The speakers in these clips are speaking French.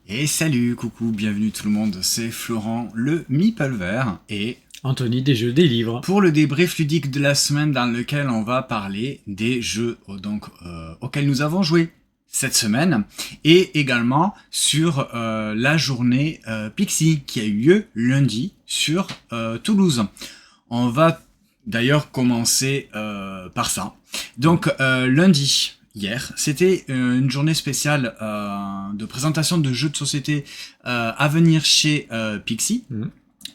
Et salut, coucou, bienvenue tout le monde, c'est Florent, le Meeple Vert, et Anthony, des jeux, des livres. pour le débrief ludique de la semaine dans lequel on va parler des jeux auxquels nous avons joué cette semaine, et également sur la journée Pixie qui a eu lieu lundi sur Toulouse. On va d'ailleurs commencer par ça. Donc lundi, hier, c'était une journée spéciale de présentation de jeux de société à venir chez Pixie.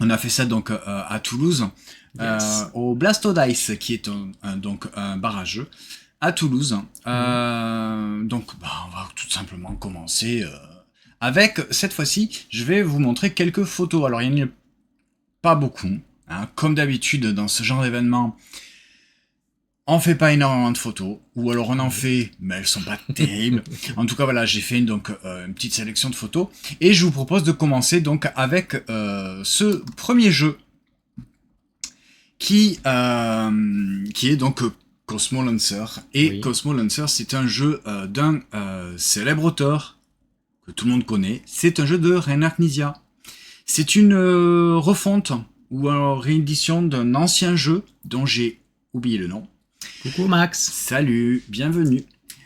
On a fait ça donc à Toulouse, au Blasto Dice, qui est donc un bar à jeux à Toulouse. Donc on va tout simplement commencer avec, cette fois-ci, je vais vous montrer quelques photos. Alors il n'y en a pas beaucoup, hein, comme d'habitude dans ce genre d'événement. On fait pas énormément de photos, ou alors on en fait, mais elles sont pas terribles. En tout cas, voilà, j'ai fait donc une petite sélection de photos, et je vous propose de commencer donc avec ce premier jeu qui est donc Cosmo Lancer. Et oui. Cosmo Lancer, c'est un jeu d'un célèbre auteur que tout le monde connaît. C'est un jeu de Reiner Knizia. C'est une refonte ou une réédition d'un ancien jeu dont j'ai oublié le nom. Coucou Max. Salut, bienvenue.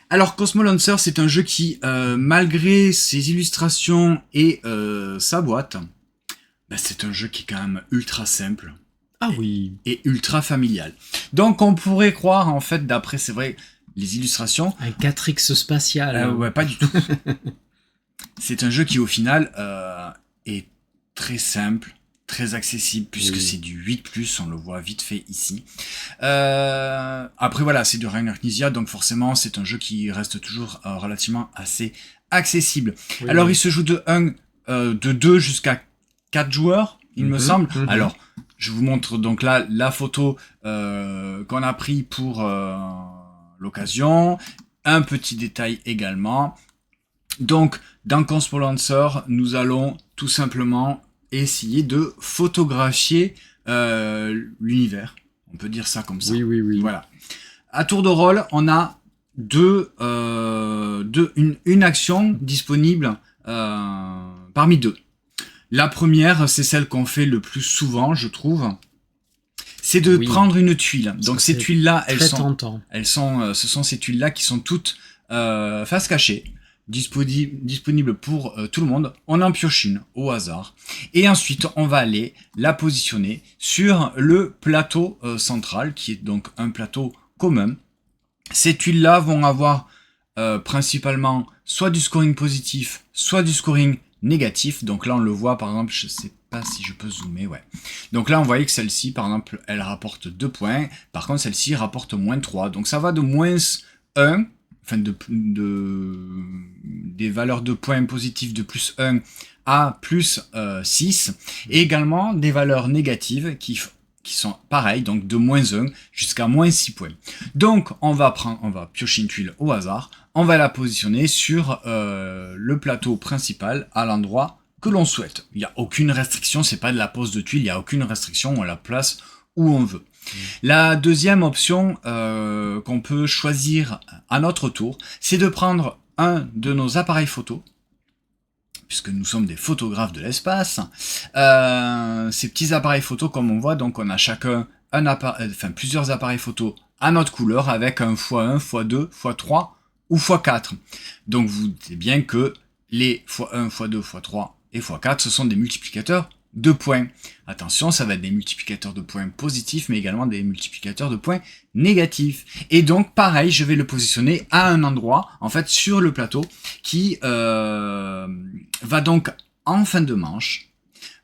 Alors Cosmo Lancer, c'est un jeu qui, malgré ses illustrations et sa boîte, c'est un jeu qui est quand même ultra simple. Ah oui. Et ultra familial. Donc on pourrait croire, en fait, d'après, c'est vrai, les illustrations... Un 4X spatial. Ouais, pas du tout. C'est un jeu qui, au final, est très simple, très accessible, puisque c'est du 8+, on le voit vite fait ici. Après voilà, c'est de Reiner Knizia, donc forcément c'est un jeu qui reste toujours relativement assez accessible. Oui, alors il se joue de 2 jusqu'à 4 joueurs, il me semble. Alors, je vous montre donc là la photo qu'on a pris pour l'occasion. Un petit détail également. Donc, dans Cosmo Lancer, nous allons tout simplement essayer de photographier l'univers. On peut dire ça comme ça. Oui. Voilà. À tour de rôle, on a une action disponible parmi deux. La première, c'est celle qu'on fait le plus souvent, je trouve. C'est de prendre une tuile. Donc ces tuiles-là, ce sont ces tuiles-là qui sont toutes face cachée. Disponible pour tout le monde. On en pioche une au hasard et ensuite on va aller la positionner sur le plateau central qui est donc un plateau commun. Ces tuiles là vont avoir principalement soit du scoring positif, soit du scoring négatif. Donc là on le voit par exemple, je sais pas si je peux zoomer, ouais. Donc là on voyait que celle-ci par exemple elle rapporte 2 points, par contre celle-ci rapporte moins 3, donc ça va de moins 1, enfin des valeurs de points positifs de plus 1 à plus 6, et également des valeurs négatives qui sont pareilles, donc de moins 1 jusqu'à moins 6 points. Donc on va piocher une tuile au hasard, on va la positionner sur le plateau principal à l'endroit que l'on souhaite. Il n'y a aucune restriction, c'est pas de la pose de tuile, il n'y a aucune restriction, on la place où on veut. La deuxième option qu'on peut choisir à notre tour, c'est de prendre un de nos appareils photo, puisque nous sommes des photographes de l'espace. Ces petits appareils photo, comme on voit, donc on a chacun plusieurs appareils photo à notre couleur avec un x1, x2, x3 ou x4. Donc vous doutez bien que les x1, x2, x3 et x4, ce sont des multiplicateurs de points. Attention, ça va être des multiplicateurs de points positifs, mais également des multiplicateurs de points négatifs. Et donc, pareil, je vais le positionner à un endroit, en fait, sur le plateau, qui va donc, en fin de manche,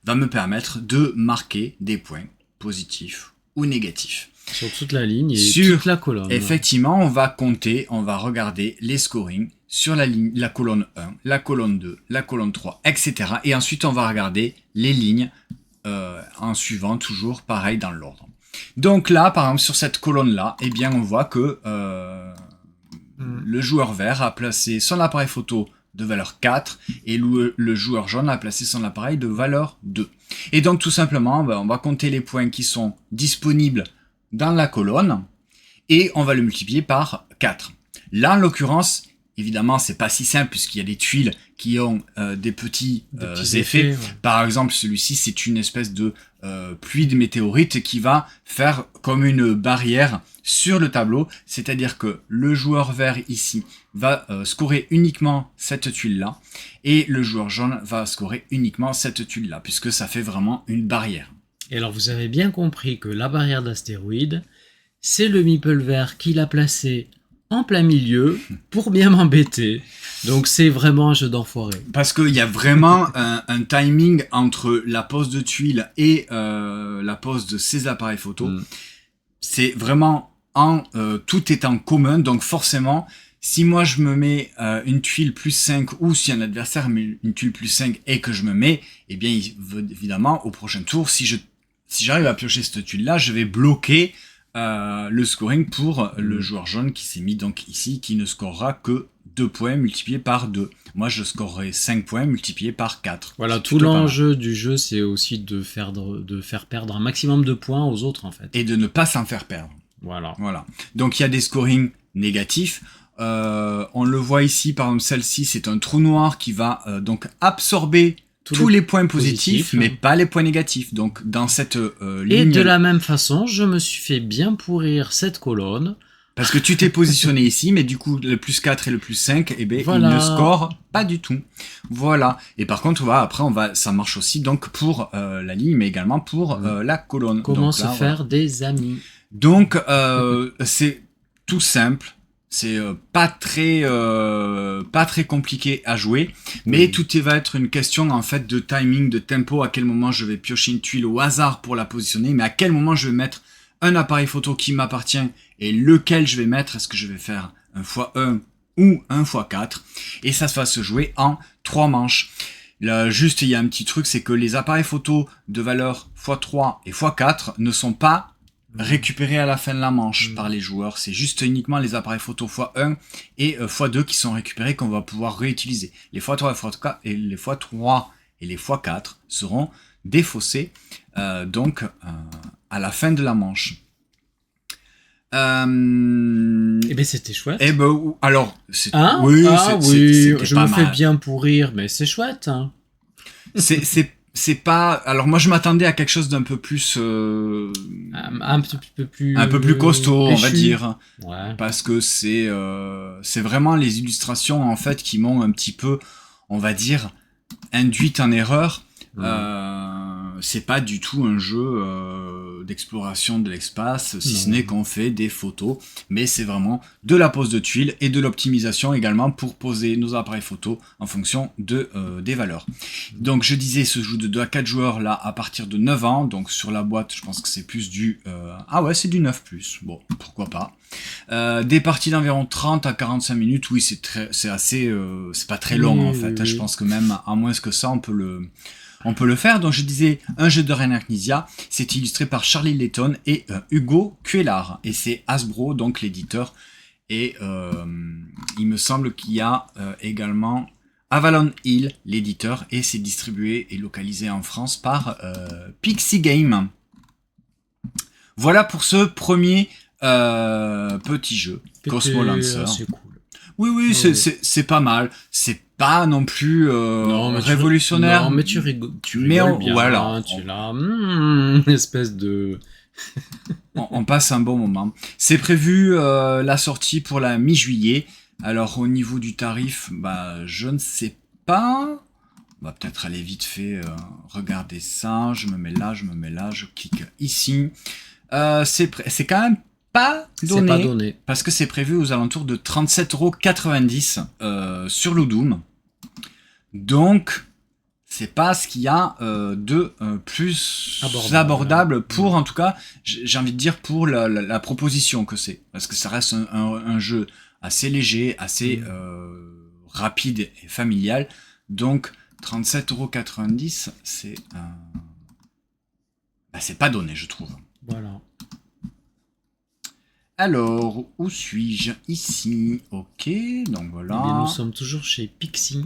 va me permettre de marquer des points positifs ou négatifs. Sur toute la ligne et toute la colonne. Effectivement, on va compter, on va regarder les scorings sur la ligne, la colonne 1, la colonne 2, la colonne 3, etc. Et ensuite, on va regarder les lignes en suivant toujours pareil dans l'ordre. Donc là, par exemple, sur cette colonne-là, eh bien, on voit que le joueur vert a placé son appareil photo de valeur 4 et le joueur jaune a placé son appareil de valeur 2. Et donc, tout simplement, on va compter les points qui sont disponibles dans la colonne et on va le multiplier par 4. Là, en l'occurrence, évidemment, c'est pas si simple puisqu'il y a des tuiles qui ont des petits effets. Ouais. Par exemple, celui-ci, c'est une espèce de pluie de météorites qui va faire comme une barrière sur le tableau. C'est-à-dire que le joueur vert ici va scorer uniquement cette tuile-là et le joueur jaune va scorer uniquement cette tuile-là puisque ça fait vraiment une barrière. Et alors, vous avez bien compris que la barrière d'astéroïdes, c'est le meeple vert qui l'a placé en plein milieu pour bien m'embêter. Donc c'est vraiment un jeu d'enfoiré. Parce qu'il y a vraiment un timing entre la pose de tuiles et la pose de ces appareils photo. C'est vraiment tout est en commun, donc forcément, si moi je me mets une tuile plus 5 ou si un adversaire met une tuile plus 5 et que je me mets, eh bien évidemment au prochain tour, si j'arrive à piocher cette tuile-là, je vais bloquer le scoring pour le joueur jaune qui s'est mis donc ici, qui ne scorera que 2 points multipliés par 2. Moi, je scorerai 5 points multipliés par 4. Voilà, tout l'enjeu du jeu, c'est aussi de faire perdre un maximum de points aux autres, en fait. Et de ne pas s'en faire perdre. Voilà. Donc, il y a des scorings négatifs. On le voit ici, par exemple, celle-ci, c'est un trou noir qui va donc absorber tous les points positifs, mais pas les points négatifs. Donc, dans cette ligne... Et de la même façon, je me suis fait bien pourrir cette colonne. Parce que tu t'es positionné ici, mais du coup, le plus 4 et le plus 5, eh ben, ils ne scorent pas du tout. Voilà. Et par contre, après, ça marche aussi donc pour la ligne, mais également pour la colonne. Comment donc, se faire des amis. Donc, c'est tout simple. C'est pas très compliqué à jouer, mais tout va être une question en fait de timing, de tempo, à quel moment je vais piocher une tuile au hasard pour la positionner, mais à quel moment je vais mettre un appareil photo qui m'appartient et lequel je vais mettre, est-ce que je vais faire un x1 ou un x4, et ça va se jouer en 3 manches. Là, juste, il y a un petit truc, c'est que les appareils photo de valeur x3 et x4 ne sont pas récupérés à la fin de la manche par les joueurs. C'est juste uniquement les appareils photo x1 et x2 qui sont récupérés qu'on va pouvoir réutiliser. Les x3 et x4 et les x3 et les x4 seront défaussés donc à la fin de la manche. Eh ben c'était chouette. Eh ben alors oui, c'était je pas me mal. fais bien pourrir, mais c'est chouette. Hein. C'est pas. Alors moi je m'attendais à quelque chose d'un peu plus un peu plus costaud, péchu. on va dire. Ouais. Parce que c'est vraiment les illustrations en fait qui m'ont un petit peu, on va dire, induite en erreur. C'est pas du tout un jeu d'exploration de l'espace, si ce n'est qu'on fait des photos, mais c'est vraiment de la pose de tuiles et de l'optimisation également pour poser nos appareils photo en fonction des valeurs. Donc je disais, ce joue de 2 à 4 joueurs là à partir de 9 ans, donc sur la boîte je pense que c'est plus du... ah ouais, c'est du 9+, bon, pourquoi pas. Des parties d'environ 30 à 45 minutes, oui, c'est assez... c'est pas très long en fait, je pense que même à moins que ça, on peut le faire. Donc je disais, un jeu de Rainer Knizia, c'est illustré par Charlie Layton et Hugo Cuellar. Et c'est Hasbro, donc l'éditeur. Et il me semble qu'il y a également Avalon Hill, l'éditeur. Et c'est distribué et localisé en France par Pixie Game. Voilà pour ce premier petit jeu, Cosmo Lancer. C'est cool. Oui, c'est pas mal. C'est pas non plus révolutionnaire. Non, mais tu rigoles bien. Voilà. Tu l'as, espèce de... on passe un bon moment. C'est prévu la sortie pour la mi-juillet. Alors au niveau du tarif, je ne sais pas. On va peut-être aller vite fait regarder ça. Je me mets là, je clique ici. C'est quand même pas donné, parce que c'est prévu aux alentours de 37,90€ sur Ludum. Donc, c'est pas ce qu'il y a de plus abordable pour, en tout cas, j'ai envie de dire, pour la proposition que c'est. Parce que ça reste un jeu assez léger, assez rapide et familial. Donc, 37,90€, c'est pas donné, je trouve. Voilà. Alors, où suis-je? Ici, ok, donc voilà. Eh bien, nous sommes toujours chez Pixie.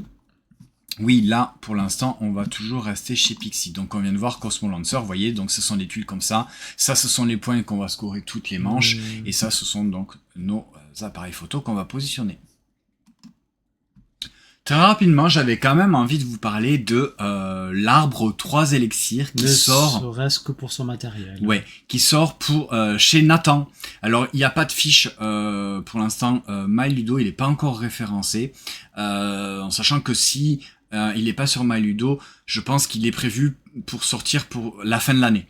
Oui, là, pour l'instant, on va toujours rester chez Pixie. Donc, on vient de voir Cosmo Lancer, vous voyez, donc ce sont des tuiles comme ça. Ça, ce sont les points qu'on va scorer toutes les manches. Et ça, ce sont donc nos appareils photo qu'on va positionner. Très rapidement, j'avais quand même envie de vous parler de l'arbre aux 3 élixirs qui Ne sort. serait-ce que pour son matériel. Ouais, qui sort pour chez Nathan. Alors, il n'y a pas de fiche pour l'instant. MyLudo, il n'est pas encore référencé. En sachant que si il n'est pas sur MyLudo, je pense qu'il est prévu pour sortir pour la fin de l'année.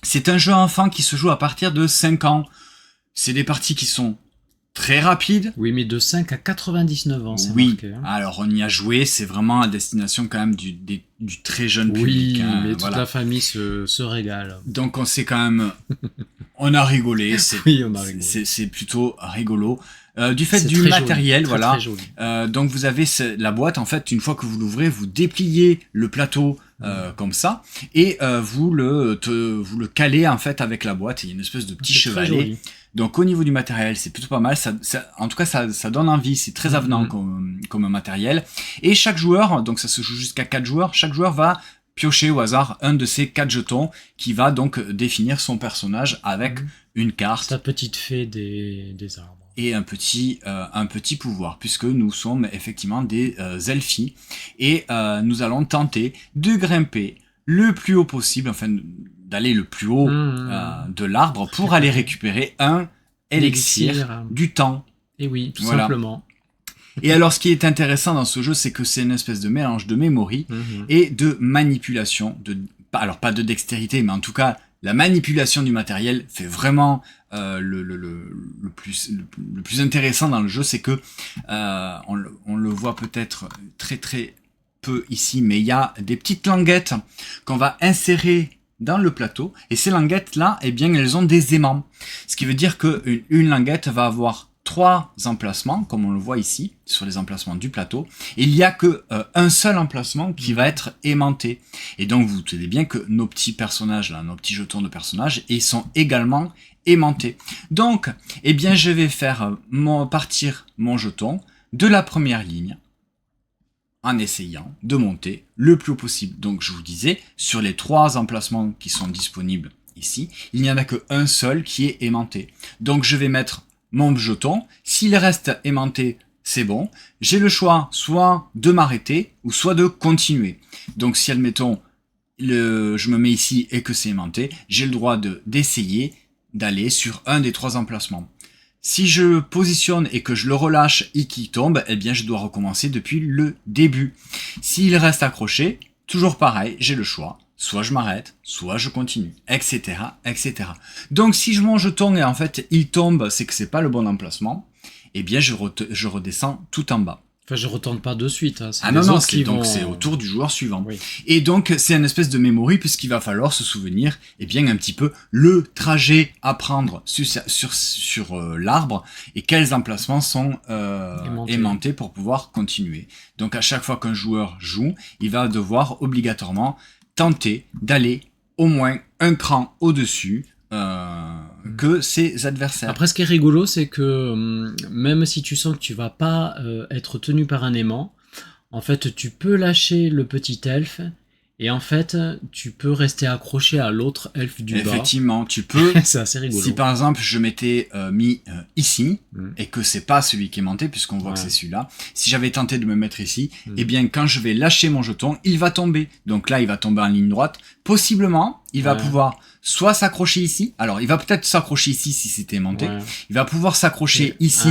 C'est un jeu enfant qui se joue à partir de 5 ans. C'est des parties qui sont très rapides. Oui, mais de 5 à 99 ans, c'est Oui, marqué. Hein. alors on y a joué, c'est vraiment à destination quand même du très jeune public. Oui, Hein, mais toute voilà. la famille se régale. Donc on s'est quand même... On a rigolé, Oui, on a rigolé. c'est plutôt rigolo. Du fait C'est du très matériel, joli, voilà. très joli. Donc vous avez la boîte, en fait, une fois que vous l'ouvrez, vous dépliez le plateau comme ça, et vous le calez en fait avec la boîte. Il y a une espèce de petit C'est très chevalet. joli. Donc au niveau du matériel, c'est plutôt pas mal. En tout cas, ça donne envie. C'est très avenant comme matériel. Et chaque joueur, donc ça se joue jusqu'à 4 joueurs, chaque joueur va piocher au hasard un de ces 4 jetons qui va donc définir son personnage avec une carte. Sa petite fée des arbres. Et un petit pouvoir, puisque nous sommes effectivement des elfies. Et nous allons tenter de grimper le plus haut possible, enfin d'aller le plus haut de l'arbre pour aller récupérer un élixir du temps. Et oui, tout Voilà. simplement. Et alors ce qui est intéressant dans ce jeu, c'est que c'est une espèce de mélange de memory et de manipulation, alors pas de dextérité, mais en tout cas la manipulation du matériel fait vraiment le plus intéressant dans le jeu, c'est que on le voit peut-être très très peu ici, mais il y a des petites languettes qu'on va insérer dans le plateau, et ces languettes là, eh bien elles ont des aimants, ce qui veut dire que une languette va avoir 3 emplacements, comme on le voit ici, sur les emplacements du plateau. Et il n'y a que un seul emplacement qui va être aimanté. Et donc, vous tenez bien que nos petits personnages, là, nos petits jetons de personnages, ils sont également aimantés. Donc, eh bien, je vais faire partir mon jeton de la première ligne, en essayant de monter le plus haut possible. Donc, je vous disais, sur les 3 emplacements qui sont disponibles ici, il n'y en a qu'un seul qui est aimanté. Donc, je vais mettre mon jeton, s'il reste aimanté, c'est bon. J'ai le choix soit de m'arrêter ou soit de continuer. Donc si admettons je me mets ici et que c'est aimanté, j'ai le droit d'essayer d'aller sur un des 3 emplacements. Si je positionne et que je le relâche et qu'il tombe, eh bien je dois recommencer depuis le début. S'il reste accroché, toujours pareil, j'ai le choix. Soit je m'arrête, soit je continue, etc., etc. Donc si mon jeton et en fait il tombe, c'est que c'est pas le bon emplacement, eh bien je redescends tout en bas. Enfin, je retourne pas de suite. Hein. Ah non, c'est au tour du joueur suivant. Oui. Et donc c'est une espèce de memory puisqu'il va falloir se souvenir, eh bien un petit peu le trajet à prendre sur l'arbre et quels emplacements sont aimantés pour pouvoir continuer. Donc à chaque fois qu'un joueur joue, il va devoir obligatoirement tenter d'aller au moins un cran au-dessus que ses adversaires. Après, ce qui est rigolo, c'est que même si tu sens que tu vas pas être tenu par un aimant, en fait, tu peux lâcher le petit elfe et en fait, tu peux rester accroché à l'autre elfe du bas. Effectivement, tu peux. C'est assez rigolo. Si par exemple je m'étais mis ici et que c'est pas celui qui est monté puisqu'on voit que c'est celui-là, si j'avais tenté de me mettre ici, eh bien quand je vais lâcher mon jeton, il va tomber. Donc là, il va tomber en ligne droite. Possiblement, il va pouvoir soit s'accrocher ici. Alors, il va peut-être s'accrocher ici si c'était monté. Il va pouvoir s'accrocher ici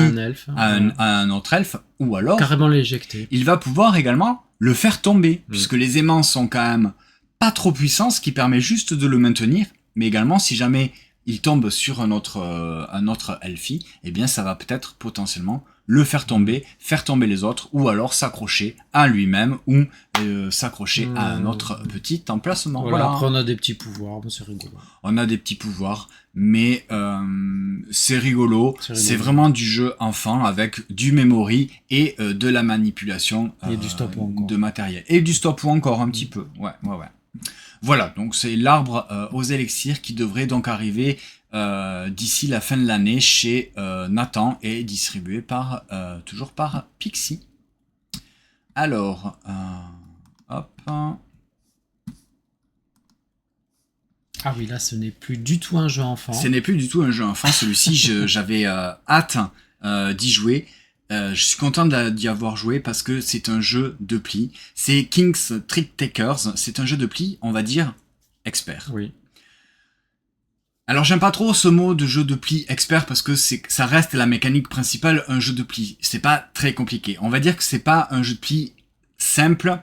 à un autre elfe, ou alors carrément l'éjecter. Il va pouvoir également le faire tomber, puisque les aimants sont quand même pas trop puissants, ce qui permet juste de le maintenir, mais également si jamais il tombe sur un autre elfie, eh bien ça va peut-être potentiellement le faire tomber les autres, ou alors s'accrocher à lui-même, ou s'accrocher à un autre petit emplacement. Voilà. Après on a des petits pouvoirs, bon, c'est rigolo. On a des petits pouvoirs, mais c'est rigolo. C'est vraiment du jeu enfant avec du memory et de la manipulation et du stop ou encore. de matériel. Et du stop ou encore un petit peu. Ouais. Voilà, donc c'est l'arbre aux élixirs qui devrait donc arriver d'ici la fin de l'année chez Nathan et distribué toujours par Pixie. Alors, hop. Ah oui, là, ce n'est plus du tout un jeu enfant. Ce n'est plus du tout un jeu enfant. Celui-ci, j'avais hâte d'y jouer. Je suis content d'y avoir joué parce que c'est un jeu de pli. C'est King's Trick Takers. C'est un jeu de pli, on va dire, expert. Oui. Alors j'aime pas trop ce mot de jeu de pli expert parce que ça reste la mécanique principale, un jeu de pli. C'est pas très compliqué. On va dire que c'est pas un jeu de pli simple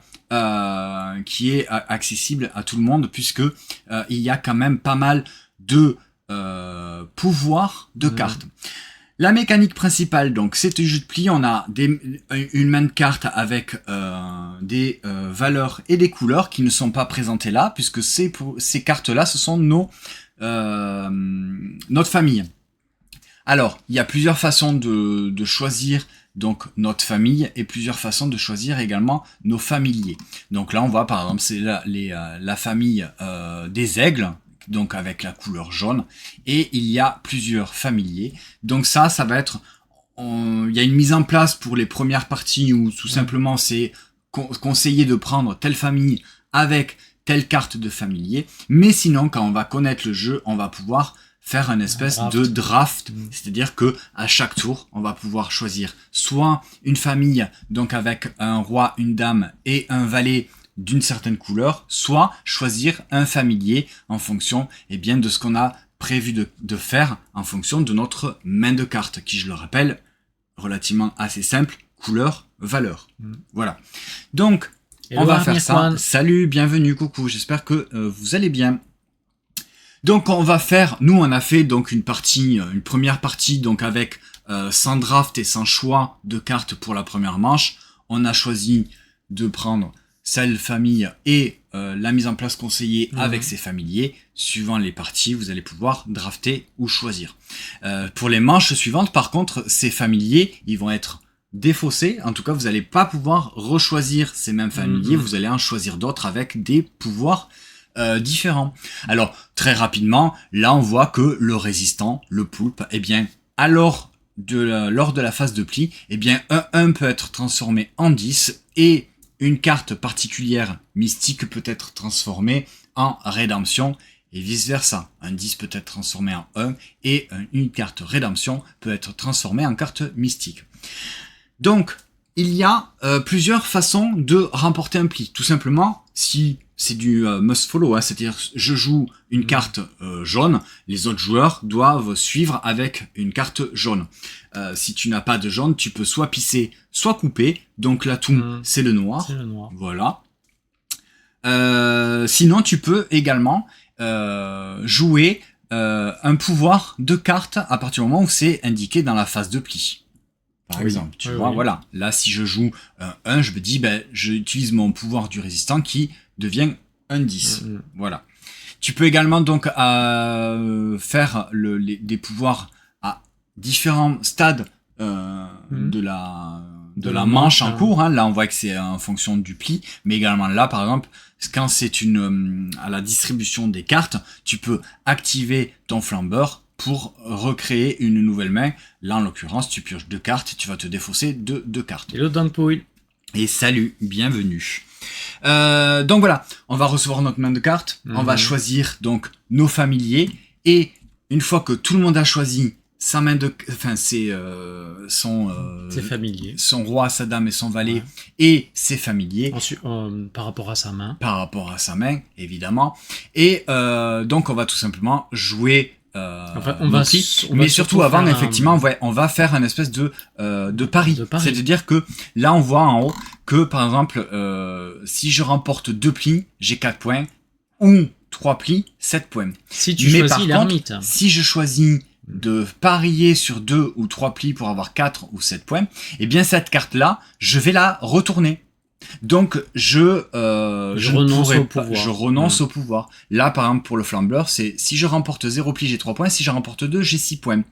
qui est accessible à tout le monde puisque il y a quand même pas mal de pouvoirs de cartes. La mécanique principale, donc, c'est un jeu de pli. On a une main de cartes avec des valeurs et des couleurs qui ne sont pas présentées là, puisque ces cartes-là, ce sont notre famille. Alors, il y a plusieurs façons de choisir donc notre famille et plusieurs façons de choisir également nos familiers. Donc là, on voit par exemple, c'est la famille des aigles, donc avec la couleur jaune, et il y a plusieurs familiers. Donc ça va être, il y a une mise en place pour les premières parties où tout simplement c'est conseillé de prendre telle famille avec telle carte de familier, mais sinon quand on va connaître le jeu, on va pouvoir faire une espèce de draft, c'est-à-dire que à chaque tour, on va pouvoir choisir soit une famille, donc avec un roi, une dame et un valet d'une certaine couleur, soit choisir un familier en fonction de ce qu'on a prévu de faire en fonction de notre main de cartes, qui, je le rappelle, relativement assez simple, couleur, valeur. Voilà. Donc, on va faire ça. Salut, bienvenue, coucou, j'espère que vous allez bien. Donc, on va faire, nous, on a fait donc une première partie, donc avec sans draft et sans choix de cartes pour la première manche. On a choisi de prendre celle famille et la mise en place conseillée avec ses familiers. Suivant les parties, vous allez pouvoir drafter ou choisir. Pour les manches suivantes, par contre, ces familiers, ils vont être défaussés. En tout cas, vous n'allez pas pouvoir rechoisir ces mêmes familiers. Vous allez en choisir d'autres avec des pouvoirs différents. Alors, très rapidement, là, on voit que le résistant, le poulpe, lors de la phase de pli, un 1 peut être transformé en 10 et une carte particulière mystique peut être transformée en rédemption et vice versa. Un 10 peut être transformé en 1 et une carte rédemption peut être transformée en carte mystique. Donc, il y a plusieurs façons de remporter un pli. Tout simplement, si c'est du must follow, c'est-à-dire je joue une carte jaune, les autres joueurs doivent suivre avec une carte jaune. Si tu n'as pas de jaune, tu peux soit pisser, soit couper. Donc l'atout, c'est le noir. C'est le noir. Voilà. Sinon, tu peux également jouer un pouvoir de carte à partir du moment où c'est indiqué dans la phase de pli. Par exemple, tu vois, voilà. Là, si je joue un 1, je me dis, j'utilise mon pouvoir du résistant qui devient un 10. Voilà. Tu peux également donc faire des pouvoirs à différents stades de la manche en cours. Là, on voit que c'est en fonction du pli, mais également là, par exemple, quand c'est à la distribution des cartes, tu peux activer ton flambeur pour recréer une nouvelle main. Là, en l'occurrence, tu pioches 2 cartes et tu vas te défausser de 2 cartes. Hello Dankpoil. Et salut, bienvenue. Donc voilà, on va recevoir notre main de cartes, on va choisir donc nos familiers, et une fois que tout le monde a choisi sa main ses familiers, son roi, sa dame et son valet, et ses familiers. Ensuite, par rapport à sa main. Par rapport à sa main, évidemment. Et donc on va tout simplement jouer mais surtout avant, effectivement, on va faire un espèce de pari. C'est-à-dire que là, on voit en haut que, par exemple, si je remporte 2 plis, j'ai 4 points, ou 3 plis, 7 points. Si tu choisis l'ermite. Si je choisis de parier sur 2 ou 3 plis pour avoir 4 ou 7 points, cette carte-là, je vais la retourner. Donc je renonce au pouvoir. Là, par exemple, pour le flambeur, c'est si je remporte 0 pli, j'ai 3 points. Si je remporte 2, j'ai 6 points.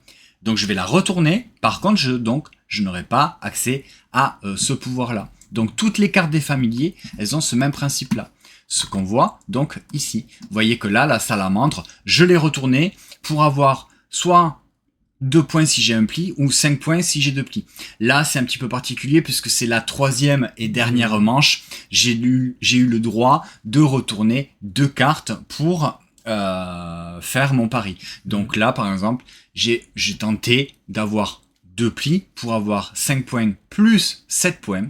Donc je vais la retourner. Par contre, je n'aurai pas accès à ce pouvoir-là. Donc toutes les cartes des familiers, elles ont ce même principe-là. Ce qu'on voit donc ici. Vous voyez que là, la salamandre, je l'ai retournée pour avoir soit 2 points si j'ai un pli, ou 5 points si j'ai 2 plis. Là, c'est un petit peu particulier puisque c'est la 3e et dernière manche. J'ai eu le droit de retourner 2 cartes pour faire mon pari. Donc là, par exemple, j'ai tenté d'avoir 2 plis pour avoir 5 points plus 7 points.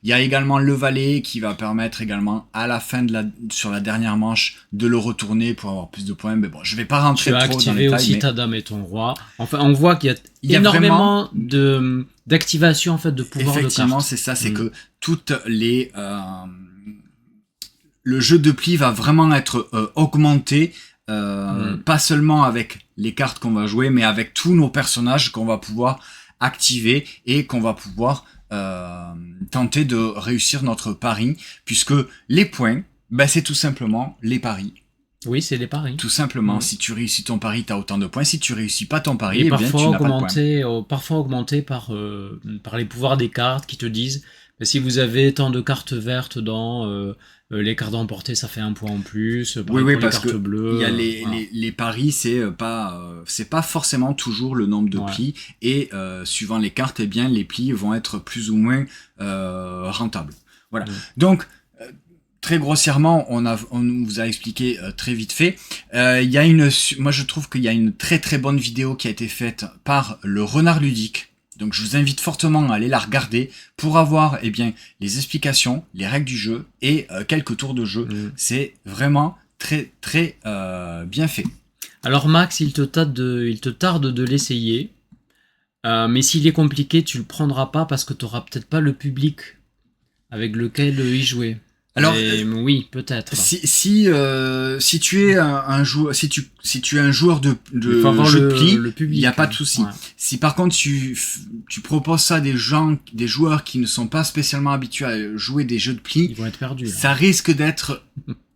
Il y a également le valet qui va permettre également à la fin sur la dernière manche de le retourner pour avoir plus de points. Mais bon, je vais pas rentrer trop dans les détails. Tu as activé aussi ta dame et ton roi. Enfin, on voit qu'il y a énormément d'activation en fait de pouvoir de cartes. Effectivement, c'est ça, c'est que toutes les le jeu de plis va vraiment être augmenté. Pas seulement avec les cartes qu'on va jouer, mais avec tous nos personnages qu'on va pouvoir activer et qu'on va pouvoir tenter de réussir notre pari, puisque les points, c'est tout simplement les paris. Oui, c'est les paris. Tout simplement, si tu réussis ton pari, tu as autant de points. Si tu réussis pas ton pari, et parfois tu n'as pas de points. Parfois augmenté par les pouvoirs des cartes qui te disent si vous avez tant de cartes vertes dans les cartes remportées, ça fait 1 point en plus. Oui, parce que il y a les paris, c'est pas forcément toujours le nombre de plis, et suivant les cartes, eh bien les plis vont être plus ou moins rentables. Voilà. Donc très grossièrement, on vous a expliqué très vite fait. Moi je trouve qu'il y a une très très bonne vidéo qui a été faite par le Renard Ludique. Donc je vous invite fortement à aller la regarder pour avoir les explications, les règles du jeu et quelques tours de jeu. C'est vraiment très très bien fait. Alors Max, il te tarde de l'essayer. Mais s'il est compliqué, tu le prendras pas parce que tu n'auras peut-être pas le public avec lequel y jouer. Alors oui, peut-être. Si tu es un joueur, si tu es un joueur de jeu de pli, il n'y a pas de souci. Ouais. Si par contre tu proposes ça à des joueurs qui ne sont pas spécialement habitués à jouer des jeux de pli, ils vont être perdus. Ça risque d'être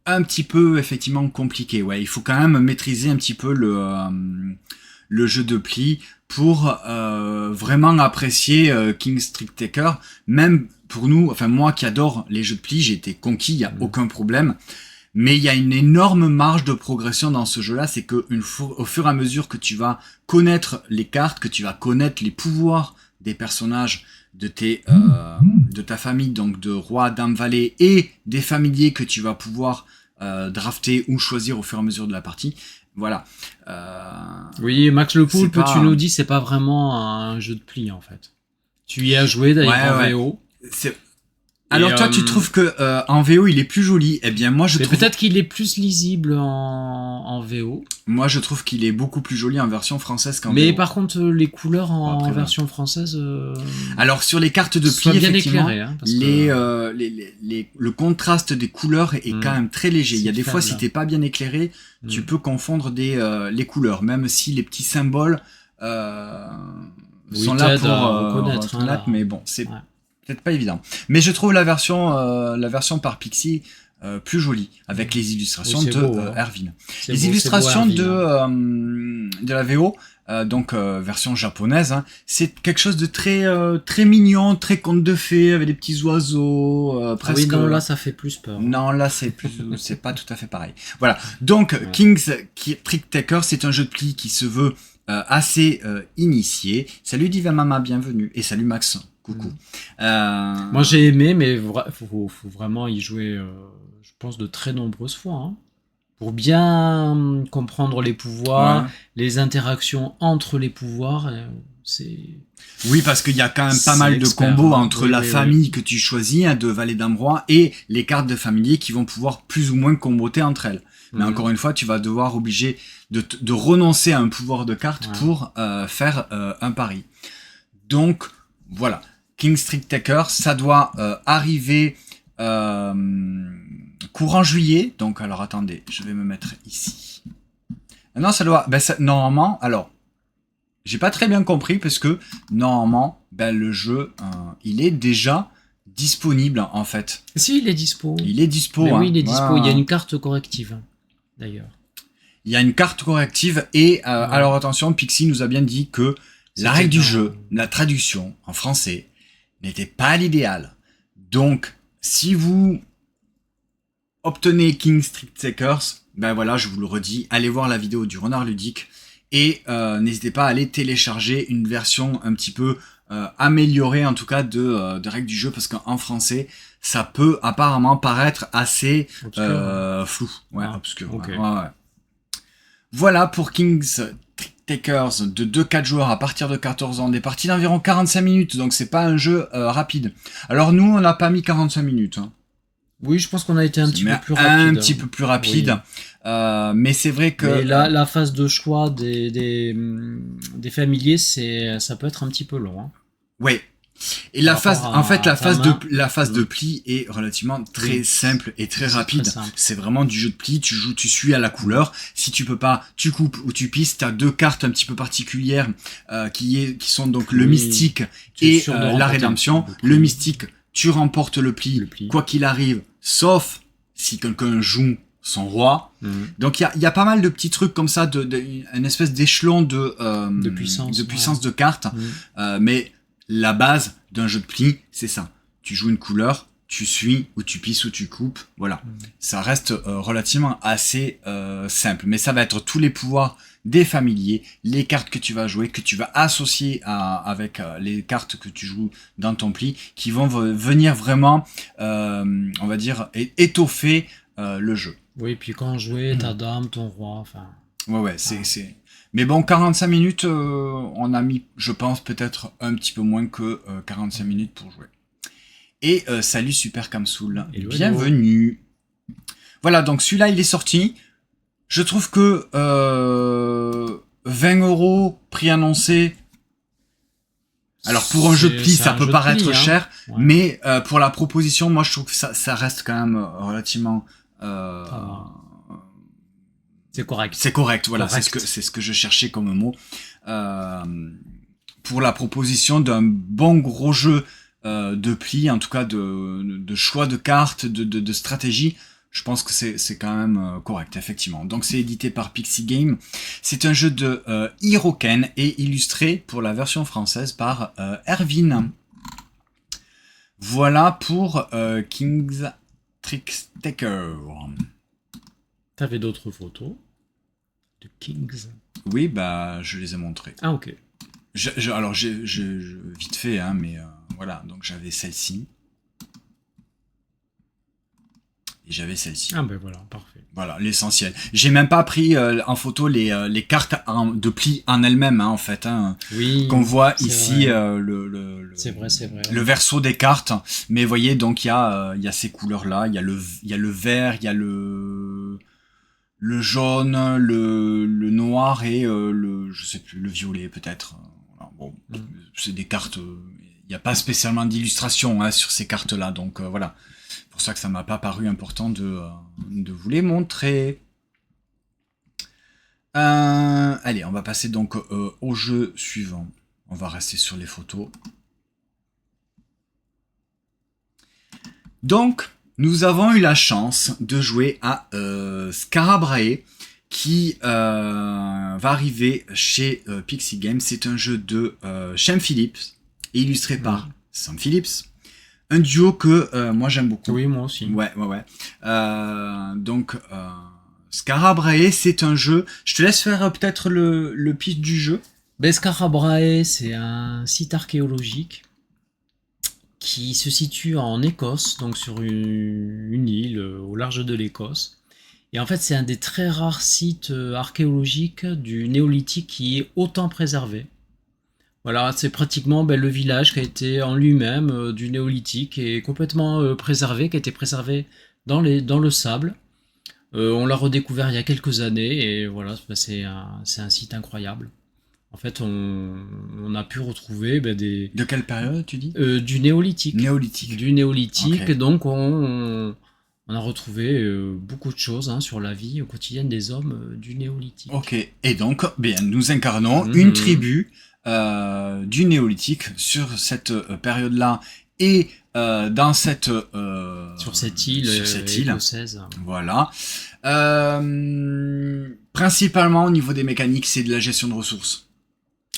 un petit peu effectivement compliqué. Ouais, il faut quand même maîtriser un petit peu le jeu de pli pour vraiment apprécier King's Trick Taker, même pour nous, enfin moi qui adore les jeux de pli, j'ai été conquis, il n'y a aucun problème. Mais il y a une énorme marge de progression dans ce jeu-là, c'est que au fur et à mesure que tu vas connaître les cartes, que tu vas connaître les pouvoirs des personnages de ta famille, donc de roi, dame, valet, et des familiers que tu vas pouvoir drafter ou choisir au fur et à mesure de la partie. Voilà. Oui, Max Le Poulpe, tu nous dis, c'est pas vraiment un jeu de pli en fait. Tu y as joué d'ailleurs en VO. Alors toi, tu trouves que en VO il est plus joli? Eh bien moi je trouve. Peut-être qu'il est plus lisible en VO. Moi je trouve qu'il est beaucoup plus joli en version française qu'en VO. Mais par contre les couleurs en version française. Alors sur les cartes de pli, bien effectivement, éclairé, hein, le contraste des couleurs est quand même très léger. Il y a des fois si t'es pas bien éclairé, tu peux confondre les couleurs, même si les petits symboles sont là pour reconnaître, mais bon c'est. Ouais. Peut-être pas évident. Mais je trouve la version par Pixie plus jolie, avec les illustrations de Erwin. Les illustrations de la VO, donc version japonaise, hein, c'est quelque chose de très très mignon, très conte de fées, avec des petits oiseaux, presque. Oui, non, là ça fait plus peur. Non, là c'est pas tout à fait pareil. Voilà. Donc King's Trick Taker, c'est un jeu de pli qui se veut assez initié. Salut Diva Mama, bienvenue, et salut Max. Coucou. Moi j'ai aimé, mais faut vraiment y jouer, je pense, de très nombreuses fois. Hein, pour bien comprendre les pouvoirs, les interactions entre les pouvoirs. Oui, parce qu'il y a quand même pas mal de combos entre la famille que tu choisis, de valet dame roi, et les cartes de familiers qui vont pouvoir plus ou moins comboter entre elles. Mais encore une fois, tu vas devoir obliger de renoncer à un pouvoir de carte pour faire un pari. Donc, voilà. King's Trick Taker, ça doit arriver courant juillet. Donc, alors attendez, je vais me mettre ici. Non, ça doit... normalement, alors, j'ai pas très bien compris parce que normalement, le jeu, il est déjà disponible en fait. Si, il est dispo. Il est dispo. Mais oui, il est dispo. Il y a une carte corrective, d'ailleurs. Il y a une carte corrective et alors attention, Pixie nous a bien dit que la règle du jeu, la traduction en français, n'était pas l'idéal. Donc, si vous obtenez King's Trick Takers, voilà, je vous le redis, allez voir la vidéo du Renard Ludique et n'hésitez pas à aller télécharger une version un petit peu améliorée, en tout cas, de règles du jeu, parce qu'en français, ça peut apparemment paraître assez flou. Ouais, obscur. Okay. Ouais. Voilà pour King's Takers de 2-4 joueurs à partir de 14 ans, des parties d'environ 45 minutes, donc c'est pas un jeu rapide. Alors nous, on n'a pas mis 45 minutes. Hein. Oui, je pense qu'on a été un petit peu plus rapide. Un petit peu plus rapide. Oui. Mais c'est vrai que... Mais la phase de choix des familiers, ça peut être un petit peu long. Hein. Oui. Et la phase de pli est relativement très simple et très rapide. C'est vraiment du jeu de pli. Tu joues, tu suis à la couleur. Si tu peux pas, tu coupes ou tu pisses. T'as 2 cartes un petit peu particulières qui sont donc le mystique et la rédemption. Le mystique, tu remportes le pli. Quoi qu'il arrive, sauf si quelqu'un joue son roi. Donc il y a pas mal de petits trucs comme ça, une espèce d'échelon de puissance de cartes. Mais la base d'un jeu de pli, c'est ça. Tu joues une couleur, tu suis, ou tu pisses, ou tu coupes. Voilà. Ça reste relativement assez simple. Mais ça va être tous les pouvoirs des familiers, les cartes que tu vas jouer, que tu vas associer avec les cartes que tu joues dans ton pli, qui vont venir vraiment, on va dire, étoffer le jeu. Oui, puis quand jouer ta dame, ton roi, enfin... Ouais, c'est... Mais bon, 45 minutes, on a mis, je pense, peut-être un petit peu moins que 45 minutes pour jouer. Et salut Super Camsoul, bienvenue. Voilà, donc celui-là, il est sorti. Je trouve que 20 € prix annoncé. Alors pour un jeu de pli, ça peut paraître cher, mais pour la proposition, moi je trouve que ça reste quand même relativement... C'est correct. C'est correct, voilà, c'est ce que je cherchais comme mot. Pour la proposition d'un bon gros jeu de pli, en tout cas de choix de cartes, de stratégie, je pense que c'est quand même correct, effectivement. Donc c'est édité par Pixie Game. C'est un jeu de Hiroken et illustré pour la version française par Erwin. Voilà pour King's Trickstaker. T'avais d'autres photos de Kings? Oui, bah je les ai montrées. Ah ok. Alors j'ai vite fait, hein, mais voilà. Donc j'avais celle-ci et j'avais celle-ci. Ah ben voilà, parfait. Voilà l'essentiel. J'ai même pas pris en photo les cartes de pli en elles-mêmes, hein, en fait. Hein, oui. Qu'on voit ici c'est vrai. Le verso des cartes. Mais voyez, donc il y a ces couleurs là. Il y a le vert, il y a le jaune, le noir et je sais plus, le violet peut-être. Voilà, bon, c'est des cartes. Il n'y a pas spécialement d'illustration, hein, sur ces cartes-là, donc voilà. C'est pour ça que ça m'a pas paru important de vous les montrer. Allez, on va passer donc au jeu suivant. On va rester sur les photos. Donc, nous avons eu la chance de jouer à Scarabrae, qui va arriver chez Pixie Games. C'est un jeu de Shem Phillips, illustré par Sam Phillips. Un duo que moi j'aime beaucoup. Oui, moi aussi. Ouais. Donc, Scarabrae, c'est un jeu... Je te laisse faire peut-être le pitch du jeu. Scarabrae, c'est un site archéologique qui se situe en Écosse, donc sur une île au large de l'Écosse. Et en fait, c'est un des très rares sites archéologiques du néolithique qui est autant préservé. Voilà, c'est pratiquement le village qui a été en lui-même du néolithique et complètement préservé, qui a été préservé dans le sable. On l'a redécouvert il y a quelques années et voilà, c'est un site incroyable. En fait, on a pu retrouver des... De quelle période, tu dis? Du néolithique. Du néolithique, okay. Donc on a retrouvé beaucoup de choses sur la vie quotidienne des hommes du néolithique. Ok, et donc nous incarnons une tribu du néolithique sur cette période-là et dans cette... sur cette île écossaise. Voilà. Principalement au niveau des mécaniques, c'est de la gestion de ressources.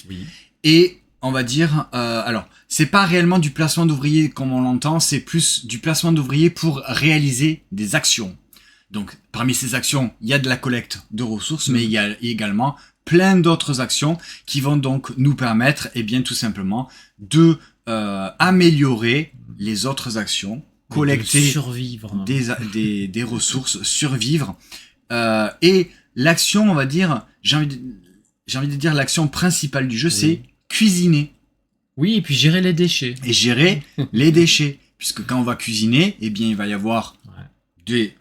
Oui. Et on va dire, alors, c'est pas réellement du placement d'ouvriers comme on l'entend, c'est plus du placement d'ouvriers pour réaliser des actions. Donc, parmi ces actions, il y a de la collecte de ressources, mais il y a également plein d'autres actions qui vont donc nous permettre, tout simplement, de améliorer les autres actions, collecter survivre. Des ressources, survivre. Et l'action, on va dire, j'ai envie de dire, l'action principale du jeu, Oui. c'est cuisiner Oui, et puis gérer les déchets. et gérer les déchets. Puisque quand on va cuisiner, eh bien, il va y avoir Ouais. des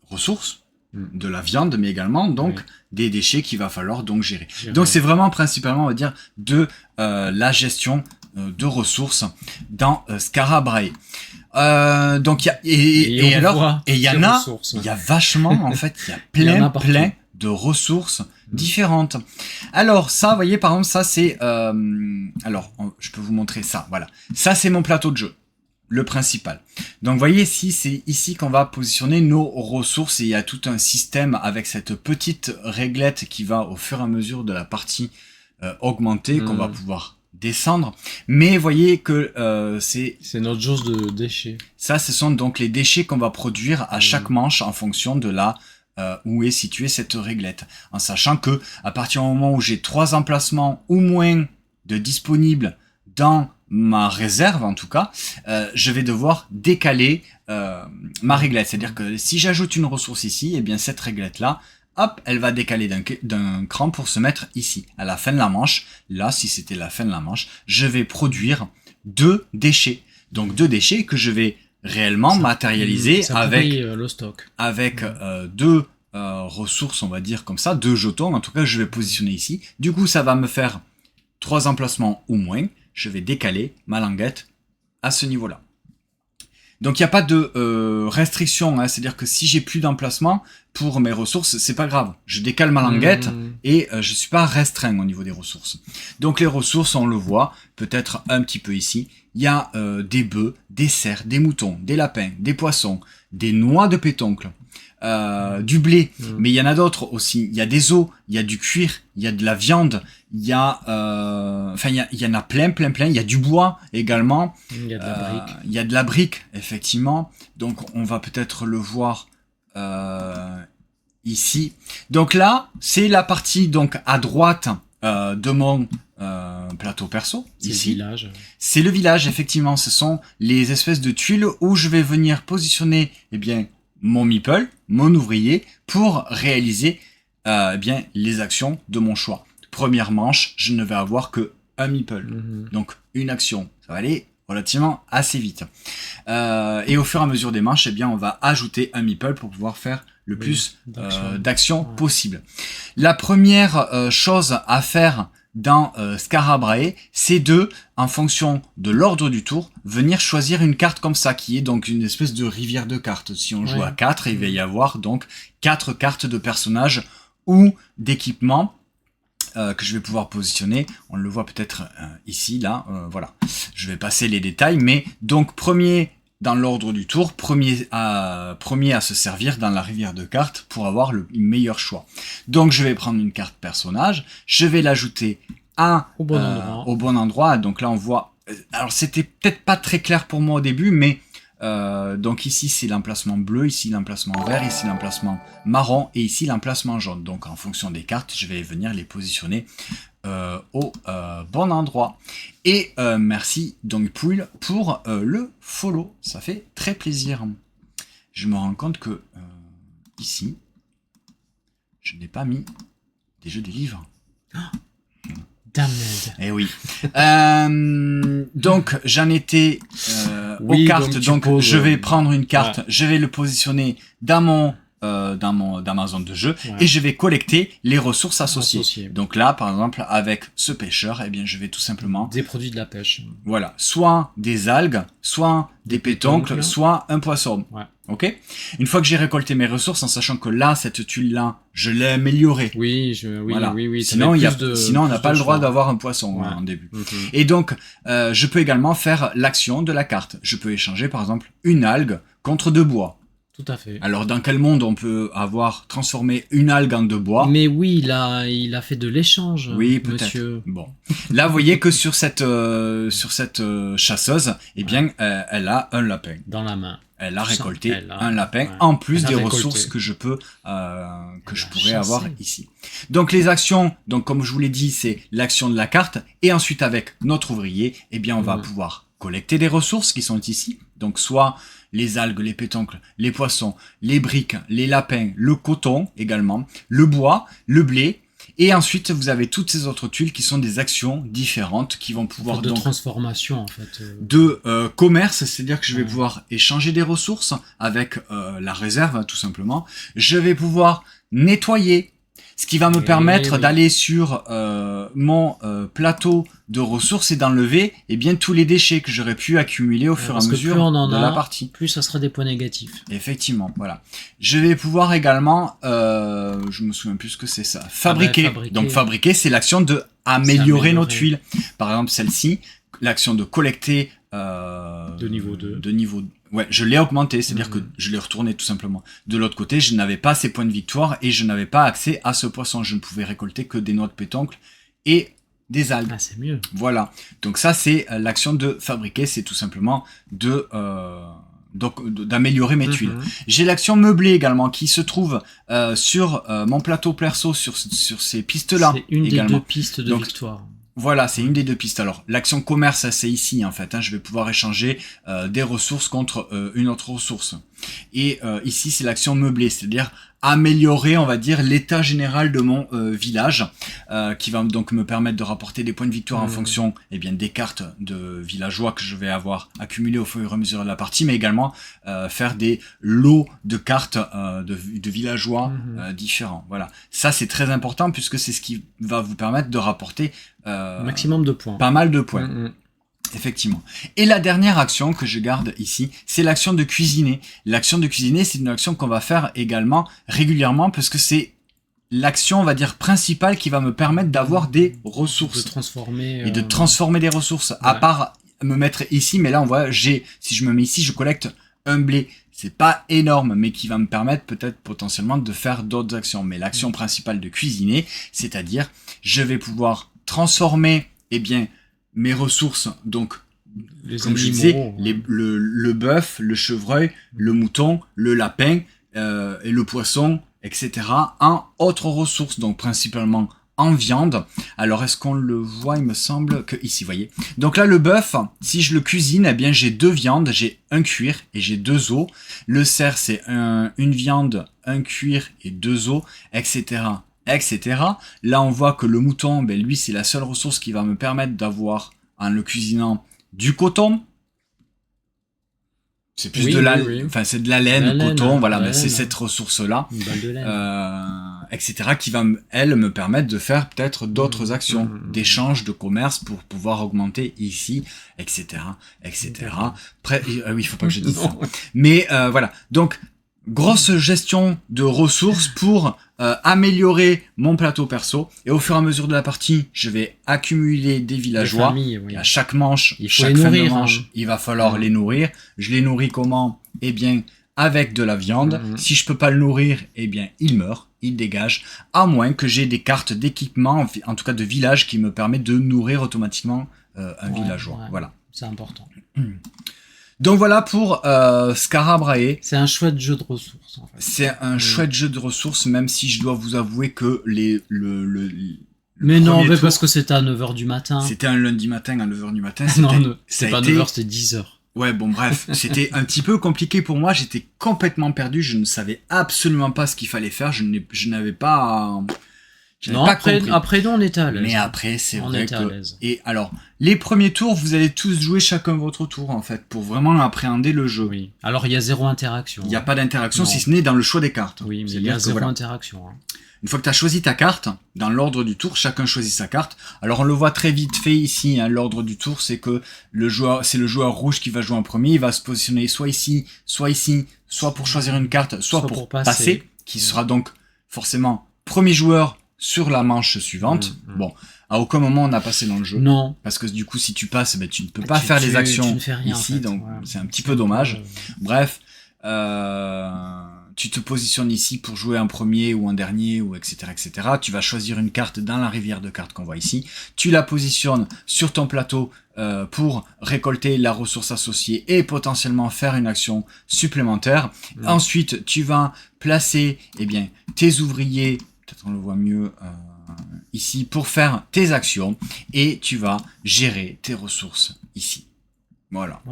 ressources, Mm. de la viande, mais également donc Oui. des déchets qu'il va falloir donc gérer. Gérer. Donc c'est vraiment principalement, on va dire, de la gestion de ressources dans Skara Brae. Donc il y a et on alors voit et il y ces en a, ressources. il y a vachement en fait, il y a Il y en a plein partout. de ressources différentes. Alors ça, vous voyez par exemple ça c'est je peux vous montrer ça. Voilà, ça c'est mon plateau de jeu. Le principal. Donc, vous voyez ici, c'est ici qu'on va positionner nos ressources et il y a tout un système avec cette petite réglette qui va au fur et à mesure de la partie augmenter, qu'on va pouvoir descendre. Mais vous voyez que C'est notre jauge de déchets. ça, ce sont donc les déchets qu'on va produire à chaque manche en fonction de la où est située cette réglette. En sachant que à partir du moment où j'ai 3 emplacements ou moins de disponibles dans ma réserve en tout cas, je vais devoir décaler ma réglette. C'est-à-dire que si j'ajoute une ressource ici, et bien cette réglette-là, hop, elle va décaler d'un cran pour se mettre ici. À la fin de la manche, là, si c'était la fin de la manche, je vais produire 2 déchets. Donc 2 déchets que je vais réellement matérialiser ça avec le stock. avec 2 ressources, on va dire comme ça, 2 jetons, en tout cas je vais positionner ici. Du coup ça va me faire 3 emplacements ou moins, je vais décaler ma languette à ce niveau-là. Donc il n'y a pas de restriction, hein, c'est-à-dire que si j'ai plus d'emplacement pour mes ressources, c'est pas grave. Je décale ma languette et je suis pas restreint au niveau des ressources. Donc les ressources, on le voit, peut-être un petit peu ici. Il y a des bœufs, des cerfs, des moutons, des lapins, des poissons, des noix de pétoncle, du blé, mais il y en a d'autres aussi. Il y a des os, il y a du cuir, il y a de la viande, il y a, il y en a plein. Il y a du bois également. Il y a de la brique. Il y a de la brique, effectivement. Donc on va peut-être le voir ici. Donc là, c'est la partie donc à droite de mon plateau perso. C'est Ici. le village. C'est le village, effectivement. Ce sont les espèces de tuiles où je vais venir positionner, eh bien, mon meeple, mon ouvrier, pour réaliser, eh bien, les actions de mon choix. Première manche, je ne vais avoir que un meeple. Donc, une action. Ça va aller relativement assez vite. Et au fur et à mesure des manches, eh bien, on va ajouter un meeple pour pouvoir faire le plus d'actions possible. La première chose à faire dans Skara Brae, c'est de, en fonction de l'ordre du tour, venir choisir une carte comme ça, qui est donc une espèce de rivière de cartes. Si on joue à 4, il va y avoir donc 4 cartes de personnages ou d'équipements que je vais pouvoir positionner. On le voit peut-être ici, là, voilà. Je vais passer les détails, mais donc premier dans l'ordre du tour, premier à se servir dans la rivière de cartes pour avoir le meilleur choix. Donc je vais prendre une carte personnage, je vais l'ajouter au bon endroit. Donc là on voit, alors c'était peut-être pas très clair pour moi au début, mais donc ici c'est l'emplacement bleu, ici l'emplacement vert, ici l'emplacement marron et ici l'emplacement jaune. Donc en fonction des cartes, je vais venir les positionner au bon endroit. Et merci donc Pouille pour le follow, ça fait très plaisir. Je me rends compte que ici, je n'ai pas mis des jeux des livres. Damned. Eh oui. Donc j'en étais aux cartes. Donc je vais prendre une carte, je vais le positionner dans mon dans ma zone de jeu et je vais collecter les ressources associées. Donc là, par exemple, avec ce pêcheur, eh bien, je vais tout simplement des produits de la pêche. Voilà, soit des algues, soit des pétoncles, soit un poisson. Ok. Une fois que j'ai récolté mes ressources, en sachant que là, cette tuile-là, je l'ai améliorée. Oui. Sinon, on n'a pas le droit d'avoir un poisson en début. Et donc, je peux également faire l'action de la carte. Je peux échanger, par exemple, une algue contre 2 bois. Tout à fait. Alors, dans quel monde on peut avoir transformé une algue en 2 bois? Mais oui, il a fait de l'échange. Oui, peut-être. Bon. Là, vous voyez que sur cette chasseuse, eh bien, elle a un lapin. Dans la main. Elle a récolté un lapin, en plus des ressources que je peux, je pourrais avoir ici. Donc, les actions, donc, comme je vous l'ai dit, c'est l'action de la carte. Et ensuite, avec notre ouvrier, eh bien, on va pouvoir collecter des ressources qui sont ici. Donc, soit les algues, les pétoncles, les poissons, les briques, les lapins, le coton également, le bois, le blé. Et ensuite, vous avez toutes ces autres tuiles qui sont des actions différentes qui vont pouvoir de donc transformation en fait. de commerce, c'est-à-dire que je vais Ouais. pouvoir échanger des ressources avec la réserve, tout simplement. Je vais pouvoir nettoyer, ce qui va me Eh permettre oui. d'aller sur mon plateau de ressources et d'enlever bien tous les déchets que j'aurais pu accumuler au fur et à Parce que plus mesure on en de a, la partie. plus ça sera des points négatifs. Effectivement, voilà. Je vais pouvoir également, je me souviens plus ce que c'est ça, fabriquer. fabriquer. Donc fabriquer, c'est l'action de améliorer nos tuiles. Par exemple, celle-ci, l'action de collecter De niveau 2. De niveau. Ouais, je l'ai augmenté, c'est-à-dire que je l'ai retourné tout simplement. De l'autre côté, je n'avais pas ces points de victoire et je n'avais pas accès à ce poisson. Je ne pouvais récolter que des noix de pétoncle et des algues. Ah, c'est mieux. Voilà. Donc ça, c'est l'action de fabriquer, c'est tout simplement de d'améliorer mes tuiles. J'ai l'action meublée également qui se trouve sur mon plateau perso sur ces pistes-là. C'est une également. des deux pistes de Donc, victoire. Voilà, c'est une des deux pistes. Alors, l'action commerce, c'est ici en fait. Je vais pouvoir échanger des ressources contre une autre ressource. Et ici, c'est l'action meublée, c'est-à-dire améliorer, on va dire, l'état général de mon village, qui va donc me permettre de rapporter des points de victoire en fonction des cartes de villageois que je vais avoir accumulées au fur et à mesure de la partie, mais également faire des lots de cartes de villageois différents. Voilà, ça c'est très important puisque c'est ce qui va vous permettre de rapporter maximum de points. Pas mal de points. Effectivement. Et la dernière action que je garde ici, c'est l'action de cuisiner. L'action de cuisiner, c'est une action qu'on va faire également régulièrement parce que c'est l'action, on va dire, principale qui va me permettre d'avoir des ressources. De transformer. Et de transformer des ressources. À part me mettre ici, mais là on voit, si je me mets ici, je collecte un blé. C'est pas énorme, mais qui va me permettre peut-être potentiellement de faire d'autres actions. Mais l'action principale de cuisiner, c'est-à-dire, je vais pouvoir transformer, mes ressources, donc, comme je disais, le bœuf, le chevreuil, le mouton, le lapin, et le poisson, etc., en autres ressources, donc principalement en viande. Alors, est-ce qu'on le voit? Il me semble que ici, voyez. Donc là, le bœuf, si je le cuisine, j'ai 2 viandes, j'ai un cuir et j'ai 2 os. Le cerf, c'est une viande, un cuir et 2 os, etc., etc. Là, on voit que le mouton, lui, c'est la seule ressource qui va me permettre d'avoir, en le cuisinant, du coton. C'est plus enfin, c'est de la laine, coton, voilà, c'est cette ressource-là, etc., qui va, elle, me permettre de faire peut-être d'autres actions, d'échange, de commerce, pour pouvoir augmenter ici, etc., etc. Oui, il faut pas que je dise ça. Mais, voilà. Donc, grosse gestion de ressources pour améliorer mon plateau perso, et au fur et à mesure de la partie, je vais accumuler des villageois. Et à chaque manche, chaque fin de manche, il va falloir les nourrir. Je les nourris comment? Avec de la viande. Si je peux pas le nourrir, il meurt, il dégage, à moins que j'ai des cartes d'équipement, en tout cas de village, qui me permettent de nourrir automatiquement un villageois. Voilà. C'est important. Donc voilà pour Scarabrae. C'est un chouette jeu de ressources. En fait. C'est un chouette jeu de ressources, même si je dois vous avouer que mais non, mais parce que c'était à 9h du matin. C'était un lundi matin à 9h du matin. Non, c'était pas 9h, c'était 10h. Ouais, bon, bref, c'était un petit peu compliqué pour moi. J'étais complètement perdu. Je ne savais absolument pas ce qu'il fallait faire. Je n'avais pas... Non, après nous, on était à l'aise. Mais après, c'est vrai que... Et alors, les premiers tours, vous allez tous jouer chacun votre tour, en fait, pour vraiment appréhender le jeu. Oui. Alors, il y a 0 interaction. Il n'y a pas d'interaction, si ce n'est dans le choix des cartes. Oui, mais il y a 0 interaction. Une fois que tu as choisi ta carte, dans l'ordre du tour, chacun choisit sa carte. Alors, on le voit très vite fait ici, l'ordre du tour, c'est que c'est le joueur rouge qui va jouer en premier. Il va se positionner soit ici, soit pour choisir une carte, soit pour passer, qui sera donc forcément premier joueur sur la manche suivante. Bon, à aucun moment on a passé dans le jeu. Non. Parce que du coup, si tu passes, tu ne peux pas faire les actions rien, ici, en fait. donc c'est un petit peu dommage. Bref, tu te positionnes ici pour jouer un premier ou un dernier, ou etc., etc. Tu vas choisir une carte dans la rivière de cartes qu'on voit ici. Tu la positionnes sur ton plateau pour récolter la ressource associée et potentiellement faire une action supplémentaire. Ensuite, tu vas placer tes ouvriers, peut-être on le voit mieux ici, pour faire tes actions, et tu vas gérer tes ressources ici. Voilà.